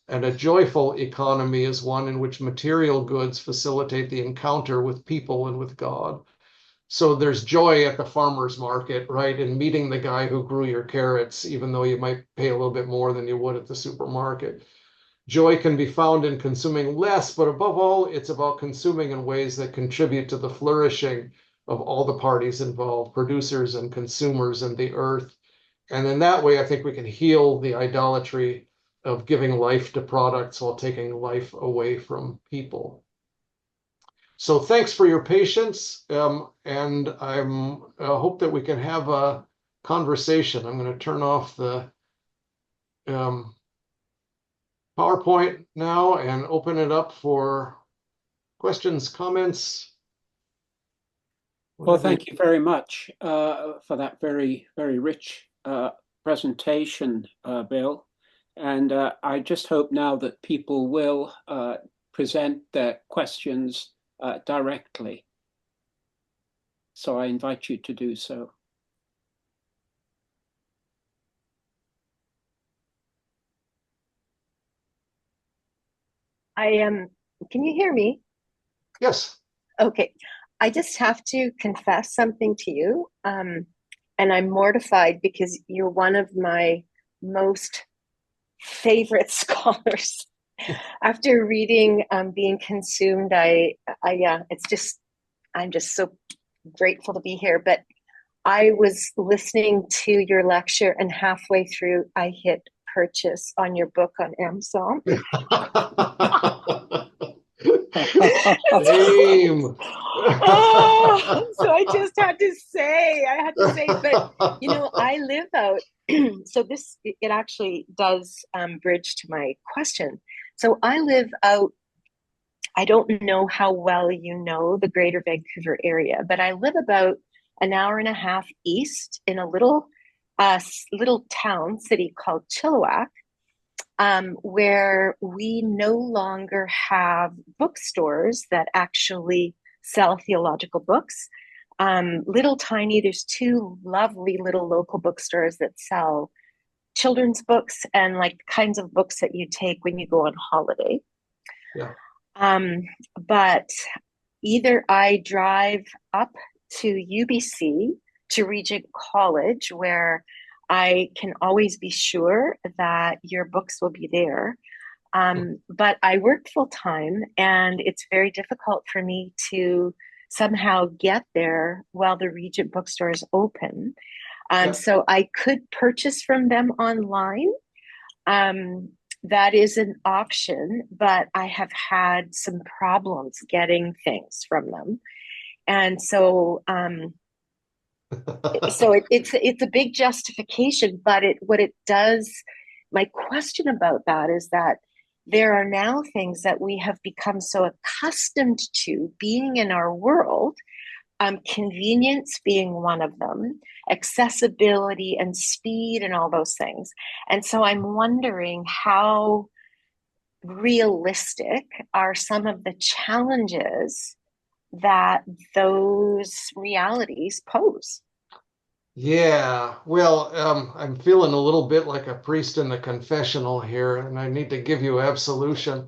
And a joyful economy is one in which material goods facilitate the encounter with people and with God. So there's joy at the farmer's market, right? In meeting the guy who grew your carrots, even though you might pay a little bit more than you would at the supermarket. Joy can be found in consuming less, but above all, it's about consuming in ways that contribute to the flourishing of all the parties involved, producers and consumers and the earth. And in that way, I think we can heal the idolatry of giving life to products while taking life away from people. So thanks for your patience, and I hope that we can have a conversation. I'm going to turn off the PowerPoint now and open it up for questions, comments. Well, thank you very much for that very, very rich presentation, Bill. And I just hope now that people will present their questions directly. So I invite you to do so. Can you hear me? Yes. Okay. I just have to confess something to you. And I'm mortified because you're one of my most favorite scholars. After reading Being Consumed, I'm just so grateful to be here. But I was listening to your lecture, and halfway through, I hit purchase on your book on Amazon. Same. So I just had to say, but I live out. So it actually does bridge to my question. So I live out. I don't know how well you know the Greater Vancouver area, but I live about an hour and a half east in a little town city called Chilliwack, where we no longer have bookstores that actually sell theological books. Little tiny, there's two lovely little local bookstores that sell children's books and like the kinds of books that you take when you go on holiday. Yeah. But either I drive up to UBC to Regent College, where I can always be sure that your books will be there. But I work full time, and it's very difficult for me to somehow get there while the Regent bookstore is open. So I could purchase from them online. That is an option, but I have had some problems getting things from them. And so it's a big justification, but what it does, my question about that is that there are now things that we have become so accustomed to being in our world, convenience being one of them, accessibility and speed and all those things. And so I'm wondering how realistic are some of the challenges that those realities pose. Yeah, well, I'm feeling a little bit like a priest in the confessional here, and I need to give you absolution.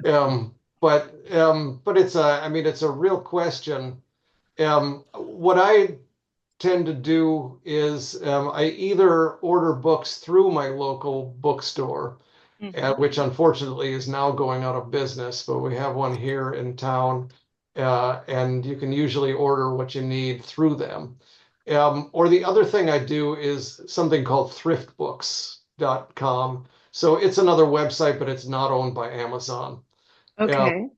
But it's I mean, it's a real question. What I tend to do is I either order books through my local bookstore, which unfortunately is now going out of business, but we have one here in town, and you can usually order what you need through them. Or the other thing I do is something called thriftbooks.com. So it's another website, but it's not owned by Amazon. Um, Okay.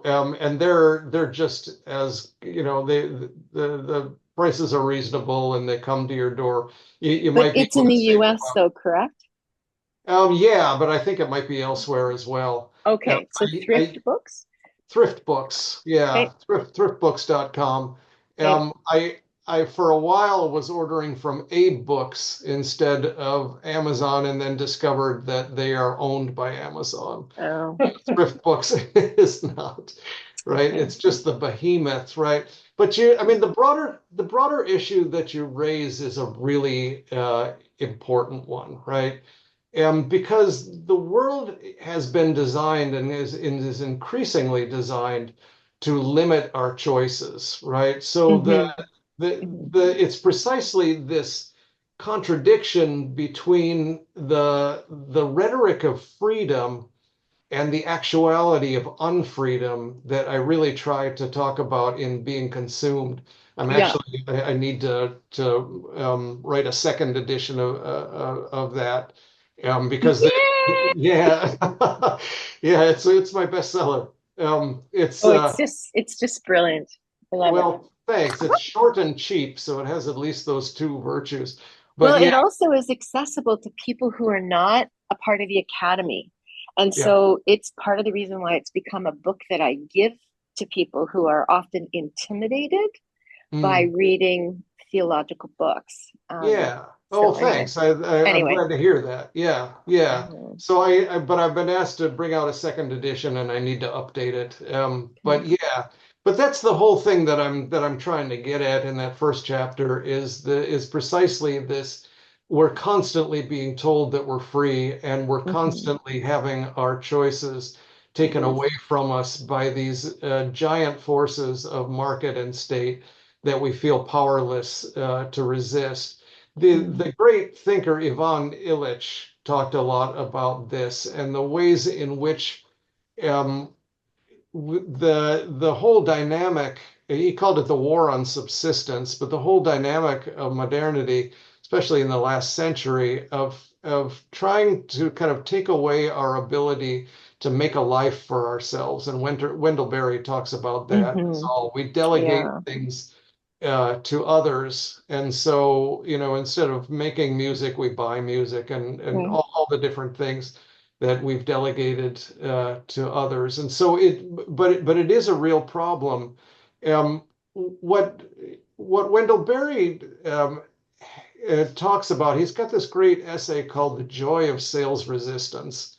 and they're just as, the prices are reasonable and they come to your door. You But might be it's able in to the save. US though, correct? Yeah, but I think it might be elsewhere as well. Okay, so I thrift books. Thrift books, yeah, Okay. thriftbooks.com. Okay. I for a while was ordering from Abe Books instead of Amazon, and then discovered that they are owned by Amazon. Oh, Thrift Books is not, right? okay. It's just the behemoth, right? But I mean, the broader issue that you raise is a really important one, right? Because the world has been designed and is increasingly designed to limit our choices, right? So Mhm. Mhm. it's precisely this contradiction between the rhetoric of freedom and the actuality of unfreedom that I really try to talk about in Being Consumed. Yeah. I need to write a second edition of that, because Yeah. yeah, yeah, it's my bestseller. It's Oh, it's just brilliant. I love it. Well, thanks. It's short and cheap, so it has at least those two virtues. Well, But it yeah, also is accessible to people who are not a part of the academy. And yeah. so it's part of the reason why it's become a book that I give to people who are often intimidated by Mm. reading theological books. Yeah. Oh, So anyway, thanks. I'm anyway. glad to hear that. Yeah, yeah. Mhm. So but I've been asked to bring out a second edition, and I need to update it. But yeah, but that's the whole thing that I'm trying to get at in that first chapter is precisely this. We're constantly being told that we're free, and we're Mhm. constantly having our choices taken Yes. away from us by these giant forces of market and state that we feel powerless to resist. Mhm. The great thinker Ivan Illich talked a lot about this and the ways in which um, the whole dynamic, he called it the war on subsistence, but the whole dynamic of modernity, especially in the last century, of trying to kind of take away our ability to make a life for ourselves. And Wendell Berry talks about that. It's Mhm. all we delegate Yeah. things to others. And so, instead of making music, we buy music and Right. all the different things that we've delegated to others. And so but it is a real problem. Um, what Wendell Berry talks about, he's got this great essay called "The Joy of Sales Resistance,"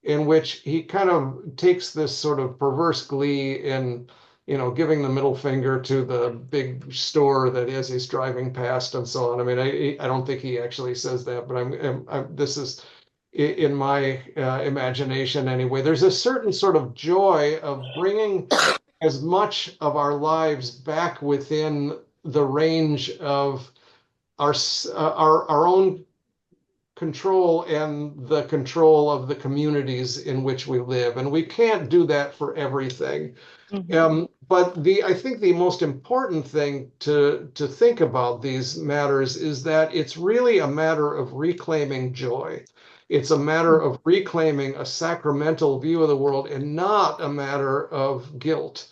in which he kind of takes this sort of perverse glee in, giving the middle finger to the big store that is he's driving past and so on. I mean, I don't think he actually says that, but this is in my imagination anyway. There's a certain sort of joy of bringing as much of our lives back within the range of our own control and the control of the communities in which we live. And we can't do that for everything. Mhm. But I think the most important thing to think about these matters is that it's really a matter of reclaiming joy. It's a matter of reclaiming a sacramental view of the world and not a matter of guilt.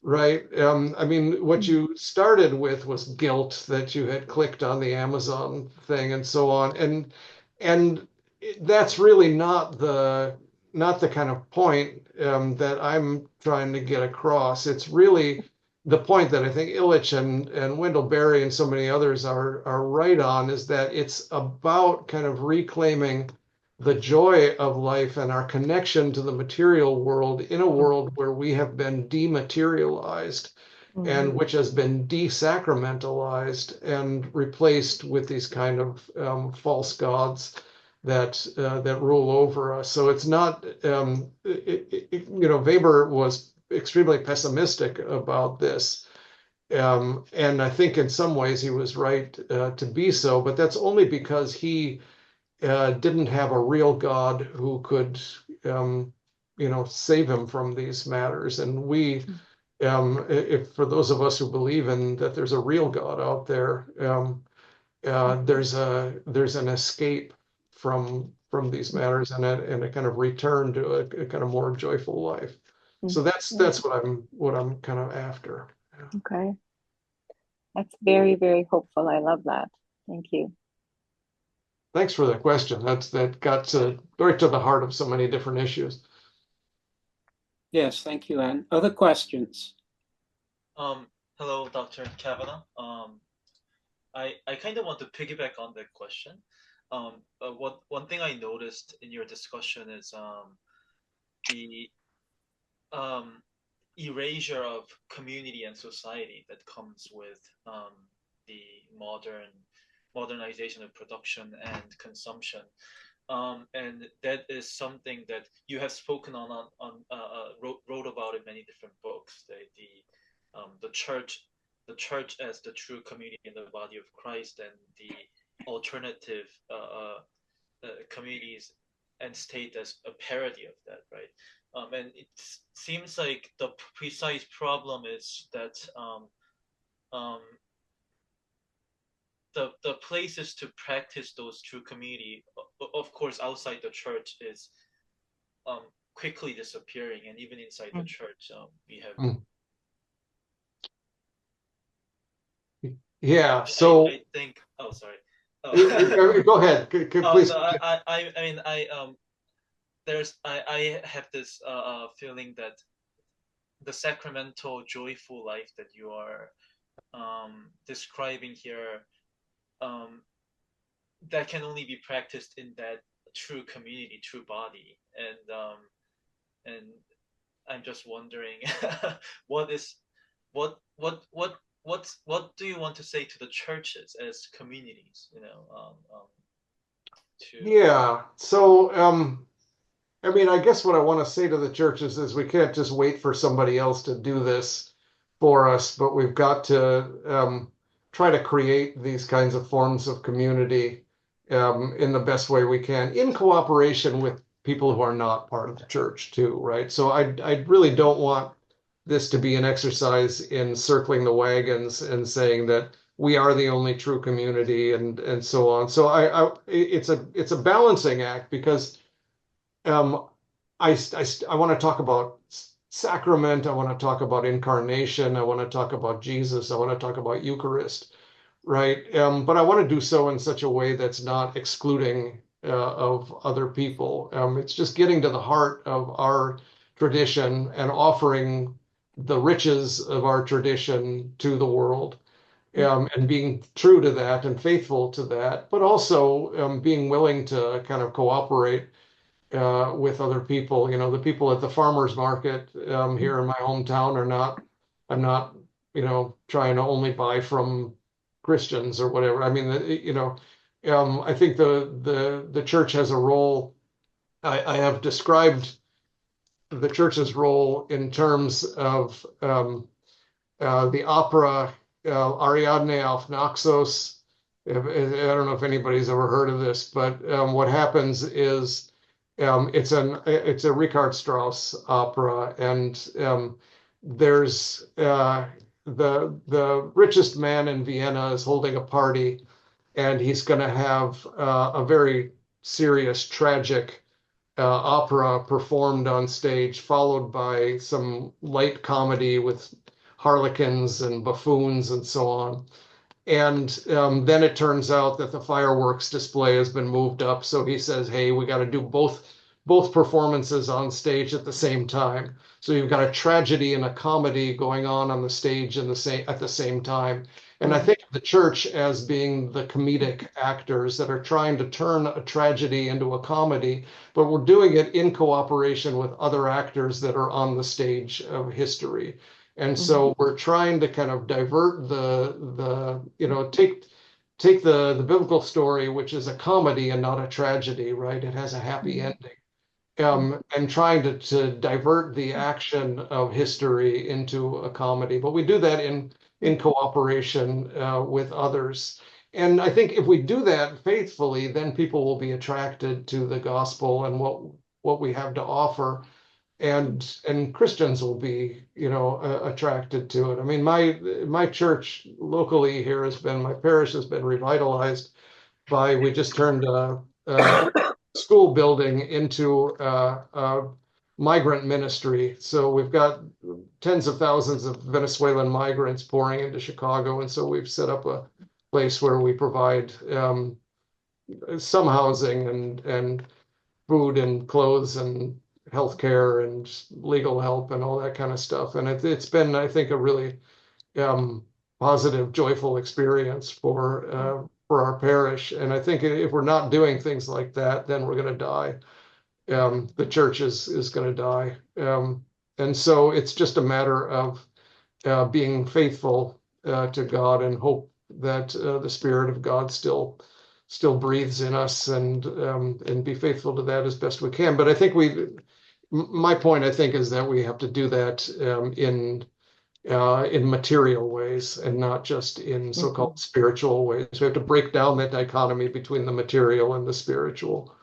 Right. I mean, what Mhm. you started with was guilt that you had clicked on the Amazon thing and so on. And that's really not not the kind of point that I'm trying to get across. It's really the point that I think Illich and Wendell Berry and so many others are right on, is that it's about kind of reclaiming the joy of life and our connection to the material world in a world where we have been dematerialized and which has been desacramentalized and replaced with these kind of false gods that rule over us. So it's not, Weber was extremely pessimistic about this. And I think in some ways he was right to be so, but that's only because he didn't have a real God who could, save him from these matters. And we, if for those of us who believe in that there's a real God out there, there's an escape from these matters and a kind of return to a kind of more joyful life. So that's what I'm kind of after. Okay. That's very, very hopeful. I love that. Thank you. Thanks for the question. That got right to the heart of so many different issues. Yes, thank you, Anne. Other questions? Hello, Dr. Cavanaugh. I kind of want to piggyback on that question. One thing I noticed in your discussion is the erasure of community and society that comes with the modernization of production and consumption. And that is something that you have spoken on wrote about in many different books. The church as the true community in the body of Christ, and the alternative communities and state as a parody of that, right? And it seems like the precise problem is that the places to practice those true community, of course, outside the church is quickly disappearing, and even inside the church, we have. Yeah. So I think. Oh, sorry. Go ahead. Please. No, I have this feeling that the sacramental, joyful life that you are describing here, that can only be practiced in that true community, true body, and I'm just wondering, what do you want to say to the churches as communities? Yeah. So, I guess what I want to say to the churches is we can't just wait for somebody else to do this for us, but we've got to try to create these kinds of forms of community in the best way we can, in cooperation with people who are not part of the church too, right? So I really don't want this to be an exercise in circling the wagons and saying that we are the only true community and so on. So it's a balancing act, because I want to talk about sacrament. I want to talk about incarnation. I want to talk about Jesus. I want to talk about Eucharist, right? But I want to do so in such a way that's not excluding of other people. It's just getting to the heart of our tradition and offering the riches of our tradition to the world, and being true to that and faithful to that, but also being willing to kind of cooperate with other people. The people at the farmers market here in my hometown I'm not, trying to only buy from Christians or whatever. I think the church has a role. I have described the church's role in terms of the opera Ariadne auf Naxos. I don't know if anybody's ever heard of this, but what happens is it's a Richard Strauss opera, and there's the richest man in Vienna is holding a party, and he's going to have a very serious, tragic opera performed on stage, followed by some light comedy with harlequins and buffoons and so on. And then it turns out that the fireworks display has been moved up. So he says, "Hey, we got to do both both performances on stage at the same time. So you've got a tragedy and a comedy going on the stage at the same time. And I think of the church as being the comedic actors that are trying to turn a tragedy into a comedy, but we're doing it in cooperation with other actors that are on the stage of history. And so we're trying to kind of divert take the biblical story, which is a comedy and not a tragedy, right? It has a happy ending. And trying to divert the action of history into a comedy. But we do that in cooperation with others. And I think if we do that faithfully, then people will be attracted to the gospel and what we have to offer. And Christians will be, attracted to it. I mean, my church locally here my parish has been revitalized we just turned a school building into a migrant ministry. So we've got tens of thousands of Venezuelan migrants pouring into Chicago. And so we've set up a place where we provide some housing and food and clothes and healthcare and legal help and all that kind of stuff. And it's been, I think, a really positive, joyful experience for our parish. And I think if we're not doing things like that, then we're going to die. The church is going to die. And so it's just a matter of being faithful to God and hope that the Spirit of God still breathes in us and be faithful to that as best we can. But I think my point, I think, is that we have to do that in material ways and not just in so-called spiritual ways. We have to break down that dichotomy between the material and the spiritual.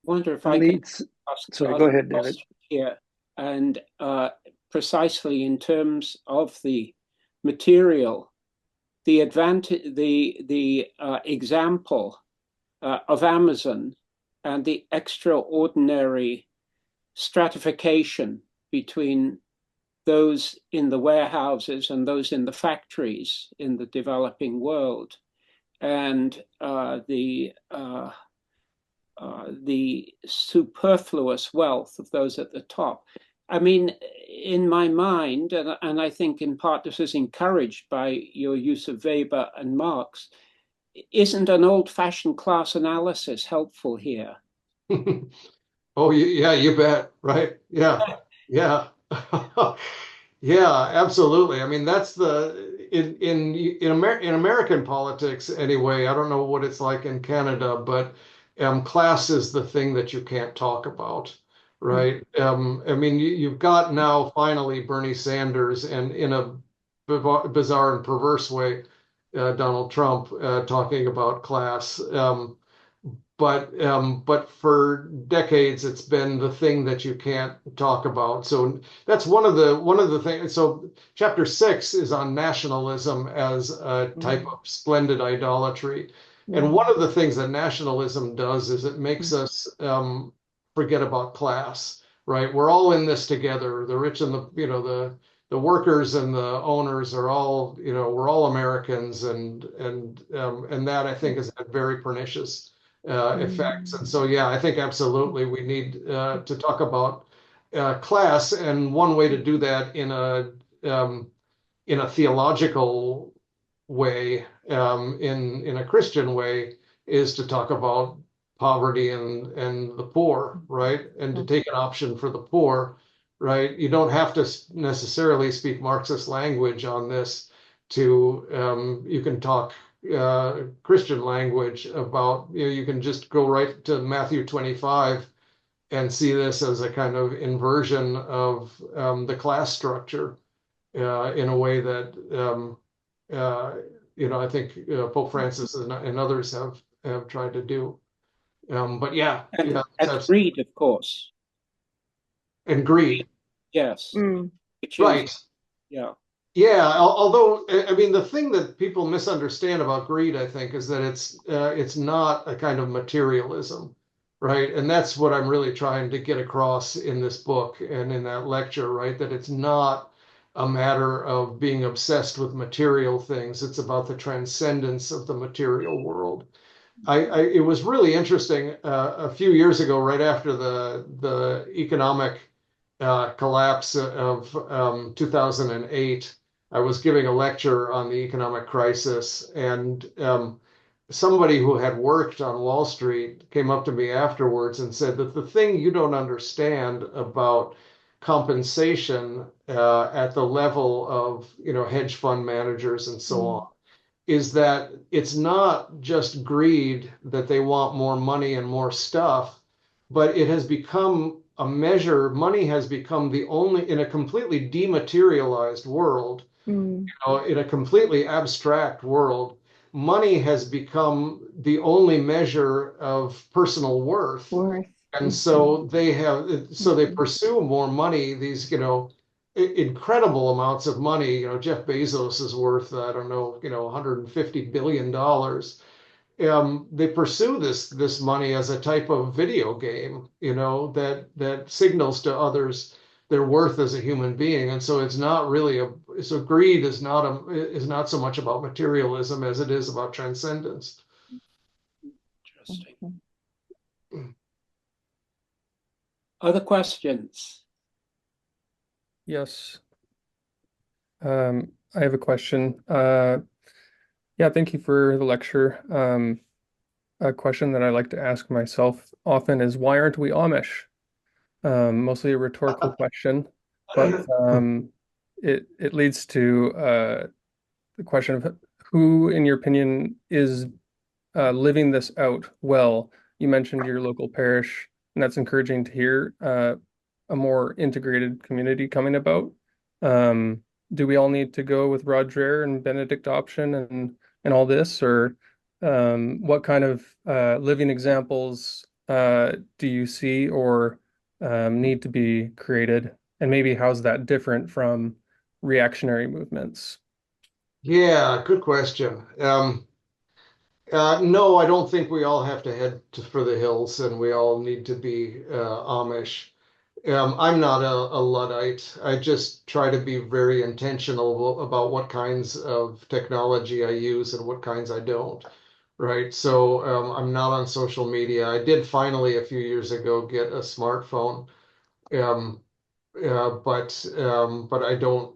Wonder if I can ask go ahead, David. Here, and precisely in terms of the material, the advantage, the example of Amazon and the extraordinary stratification between those in the warehouses and those in the factories in the developing world, and the superfluous wealth of those at the top. I mean, in my mind, and I think in part this is encouraged by your use of Weber and Marx, isn't an old-fashioned class analysis helpful here? Oh, yeah, you bet. Right. Yeah. Yeah. Yeah, absolutely. I mean, that's in American politics anyway. I don't know what it's like in Canada, but class is the thing that you can't talk about, right? I mean, you've got now finally Bernie Sanders and in a bizarre and perverse way, Donald Trump talking about class. But for decades, it's been the thing that you can't talk about. So that's one of the things. So chapter 6 is on nationalism as a type of splendid idolatry. And one of the things that nationalism does is it makes us forget about class, right? We're all in this together. The rich and the workers and the owners are all, we're all Americans, and that I think is a very pernicious effects. And so, yeah, I think absolutely we need to talk about class, and one way to do that in a theological way, in a Christian way, is to talk about poverty and the poor, right? And to take an option for the poor, right? You don't have to necessarily speak Marxist language on this. You can talk Christian language about, you can just go right to Matthew 25 and see this as a kind of inversion of the class structure in a way that I think Pope Francis and others have tried to do. But yeah, and greed, of course, and greed, yes, right, yeah. Yeah, although I mean the thing that people misunderstand about greed, I think, is that it's not a kind of materialism, right? And that's what I'm really trying to get across in this book and in that lecture, right? That it's not a matter of being obsessed with material things. It's about the transcendence of the material world. It was really interesting a few years ago, right after the economic collapse of 2008. I was giving a lecture on the economic crisis, and somebody who had worked on Wall Street came up to me afterwards and said that the thing you don't understand about compensation at the level of, hedge fund managers and so on is that it's not just greed that they want more money and more stuff, but it has become a measure. Money has become the only, in a completely dematerialized world, in a completely abstract world, money has become the only measure of personal worth. And so they pursue more money, these, incredible amounts of money. Jeff Bezos is worth, I don't know, $150 billion. They pursue this money as a type of video game, that signals to others their worth as a human being. And so it's not really so greed is not so much about materialism as it is about transcendence. Interesting. Other questions? Yes. I have a question. Yeah, thank you for the lecture. A question that I like to ask myself often is, why aren't we Amish? Mostly a rhetorical question, but it leads to the question of who, in your opinion, is living this out well. You mentioned your local parish, and that's encouraging to hear. A more integrated community coming about. Do we all need to go with Rod Dreher and Benedict option and all this, or what kind of living examples do you see or need to be created, and maybe how's that different from reactionary movements? Yeah, good question. No, I don't think we all have to head for the hills and we all need to be Amish. I'm not a Luddite. I just try to be very intentional about what kinds of technology I use and what kinds I don't. Right. So I'm not on social media. I did finally a few years ago get a smartphone, um, but I don't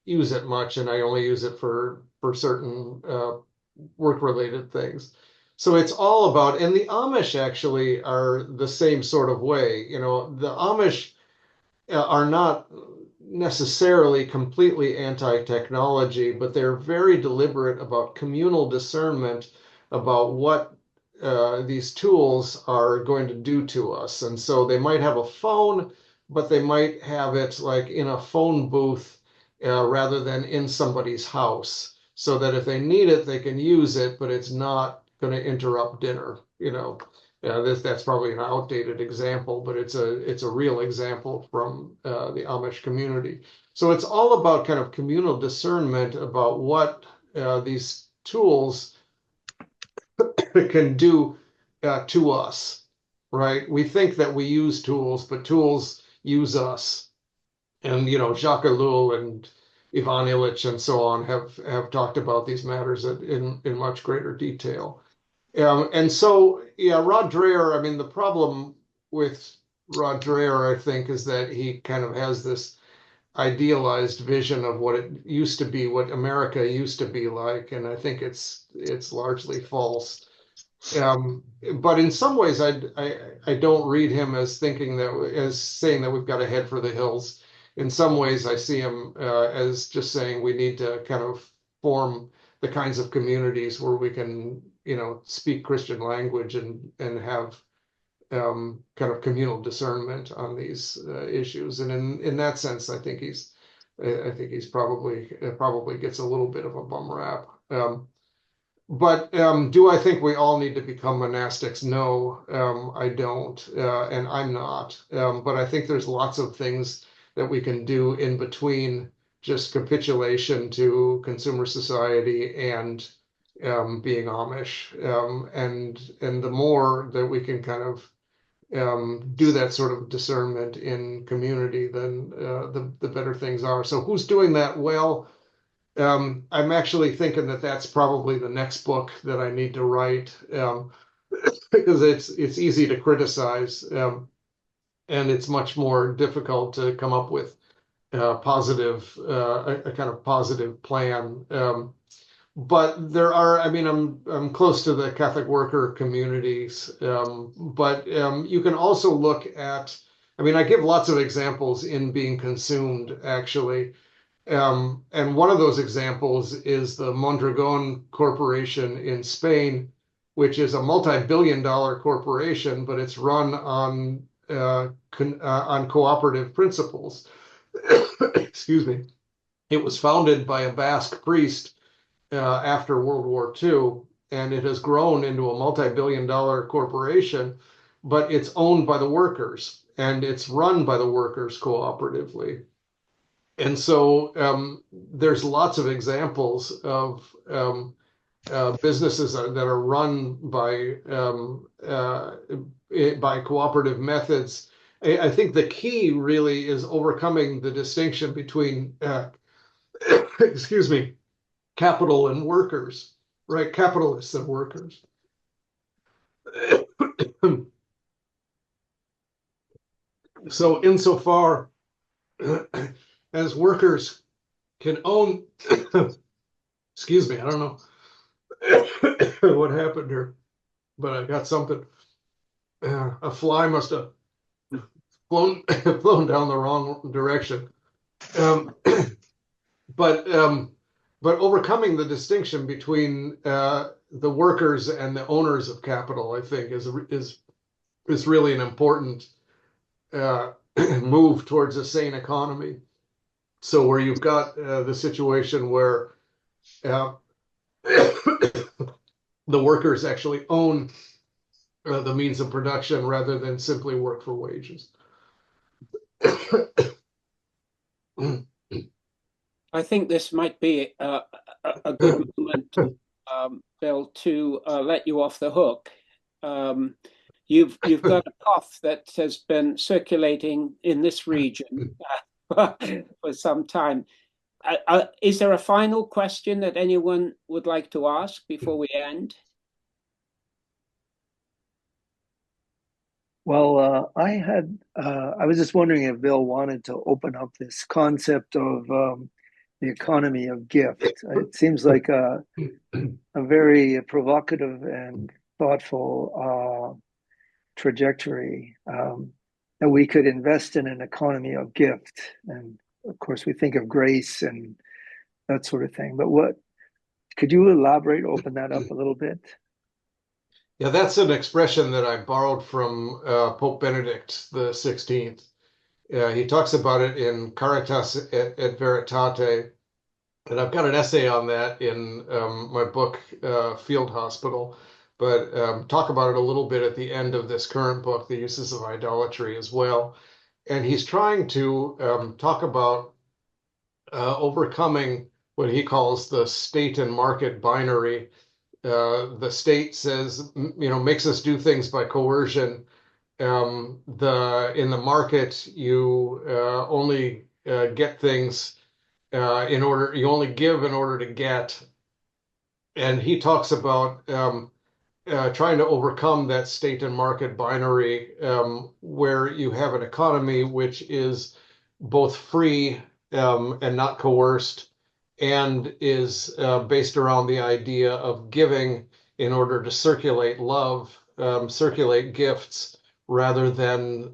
use it much, and I only use it for certain work-related things. So it's all about, and the Amish actually are the same sort of way. The Amish are not necessarily completely anti-technology, but they're very deliberate about communal discernment about what these tools are going to do to us. And so they might have a phone, but they might have it like in a phone booth rather than in somebody's house, so that if they need it, they can use it, but it's not going to interrupt dinner. That's probably an outdated example, but it's a real example from the Amish community. So it's all about kind of communal discernment about what these tools can do to us, right? We think that we use tools, but tools use us. And Jacques Ellul and Ivan Illich and so on have talked about these matters in much greater detail. And so, yeah, Rod Dreher, I mean, the problem with Rod Dreher, I think, is that he kind of has this idealized vision of what it used to be, what America used to be like, and I think it's largely false. But in some ways, I don't read him as saying that we've got to head for the hills. In some ways, I see him as just saying we need to kind of form the kinds of communities where we can, speak Christian language and have kind of communal discernment on these issues. And in that sense, I think he's probably gets a little bit of a bum rap. But do I think we all need to become monastics? No, I don't, and I'm not. But I think there's lots of things that we can do in between just capitulation to consumer society and being Amish. And the more that we can kind of do that sort of discernment in community, then the better things are. So who's doing that well? I'm actually thinking that that's probably the next book that I need to write, because it's easy to criticize, and it's much more difficult to come up with a kind of positive plan. But there are, I mean, I'm close to the Catholic worker communities, but you can also look at, I mean, I give lots of examples in Being Consumed, actually. And one of those examples is the Mondragon Corporation in Spain, which is a multi-billion-dollar corporation, but it's run on cooperative principles. Excuse me. It was founded by a Basque priest after World War II, and it has grown into a multi-billion-dollar corporation, but it's owned by the workers and it's run by the workers cooperatively. And so there's lots of examples of businesses that are run by cooperative methods. I think the key really is overcoming the distinction between, excuse me, capital and workers, right? Capitalists and workers. So insofar as workers can own, excuse me, I don't know what happened here, but I got something. A fly must have flown down the wrong direction. But overcoming the distinction between the workers and the owners of capital, I think, is really an important move towards a sane economy. So where you've got the situation where the workers actually own the means of production rather than simply work for wages. I think this might be a good moment, Bill, to let you off the hook. You've got a cough that has been circulating in this region for some time. Is there a final question that anyone would like to ask before we end? Well, I was just wondering if Bill wanted to open up this concept of the economy of gift. It seems like a very provocative and thoughtful trajectory, that we could invest in an economy of gift. And of course, we think of grace and that sort of thing. But could you elaborate, open that up a little bit? Yeah, that's an expression that I borrowed from Pope Benedict the 16th. He talks about it in Caritas et Veritate, and I've got an essay on that in my book, Field Hospital, but talk about it a little bit at the end of this current book, The Uses of Idolatry, as well. And he's trying to talk about overcoming what he calls the state and market binary. The state says, makes us do things by coercion. In the market, you only get things you only give in order to get. And he talks about trying to overcome that state and market binary, where you have an economy which is both free and not coerced, and is based around the idea of giving in order to circulate love, circulate gifts, rather than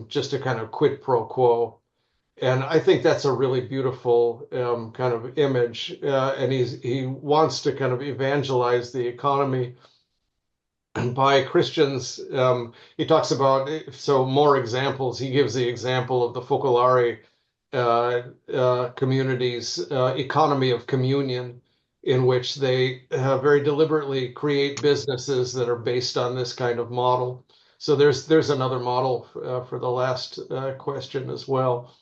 just a kind of quid pro quo. And I think that's a really beautiful kind of image. And he wants to kind of evangelize the economy by Christians. He talks about, so more examples. He gives the example of the Focolare community's economy of communion, in which they very deliberately create businesses that are based on this kind of model. So there's another model for the last question as well.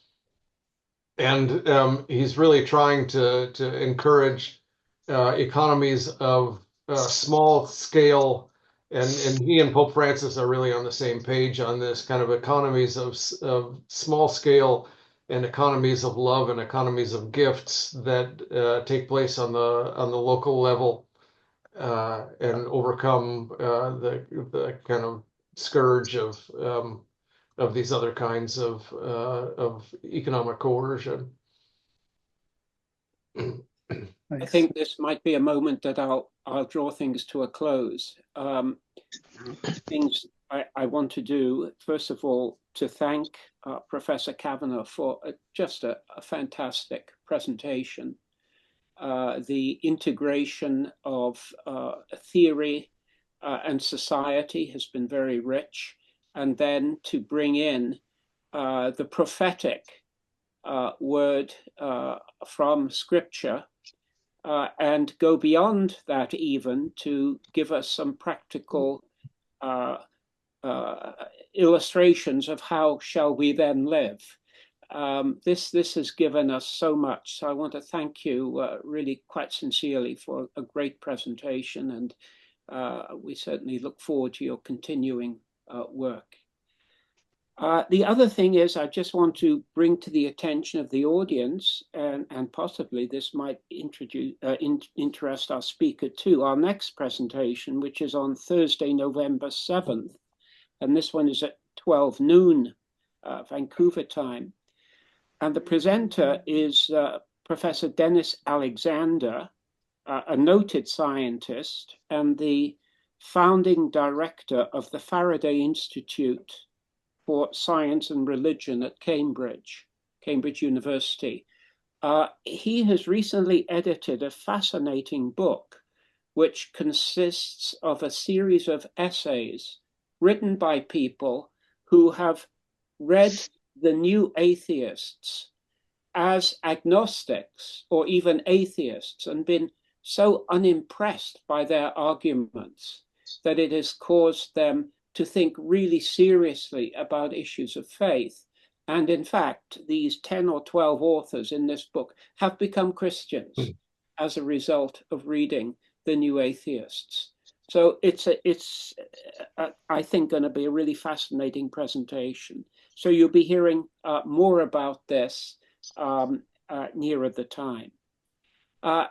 And he's really trying to encourage economies of small scale, and he and Pope Francis are really on the same page on this, kind of economies of small scale and economies of love and economies of gifts that take place on the local level and overcome the kind of scourge of these other kinds of economic coercion. I think this might be a moment that I'll draw things to a close. Things I want to do, first of all, to thank Professor Cavanaugh for just a fantastic presentation. The integration of theory and society has been very rich, and then to bring in the prophetic word from Scripture and go beyond that even to give us some practical illustrations of how shall we then live. This has given us so much. So I want to thank you really quite sincerely for a great presentation, and we certainly look forward to your continuing work. The other thing is I just want to bring to the attention of the audience, and possibly this might interest our speaker too, our next presentation, which is on Thursday, November 7th, and this one is at 12 noon Vancouver time. And the presenter is Professor Dennis Alexander, a noted scientist and the founding director of the Faraday Institute for Science and Religion at Cambridge University. He has recently edited a fascinating book, which consists of a series of essays written by people who have read the new atheists as agnostics or even atheists and been so unimpressed by their arguments that it has caused them to think really seriously about issues of faith. And in fact, these 10 or 12 authors in this book have become Christians as a result of reading the new atheists. So it's I think, going to be a really fascinating presentation. So you'll be hearing more about this nearer the time.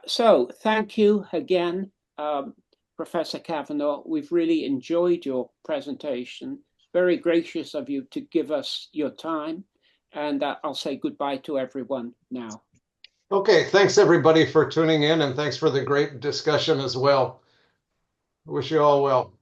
So thank you again, Professor Cavanaugh. We've really enjoyed your presentation. Very gracious of you to give us your time. And I'll say goodbye to everyone now. Okay, thanks everybody for tuning in, and thanks for the great discussion as well. Wish you all well.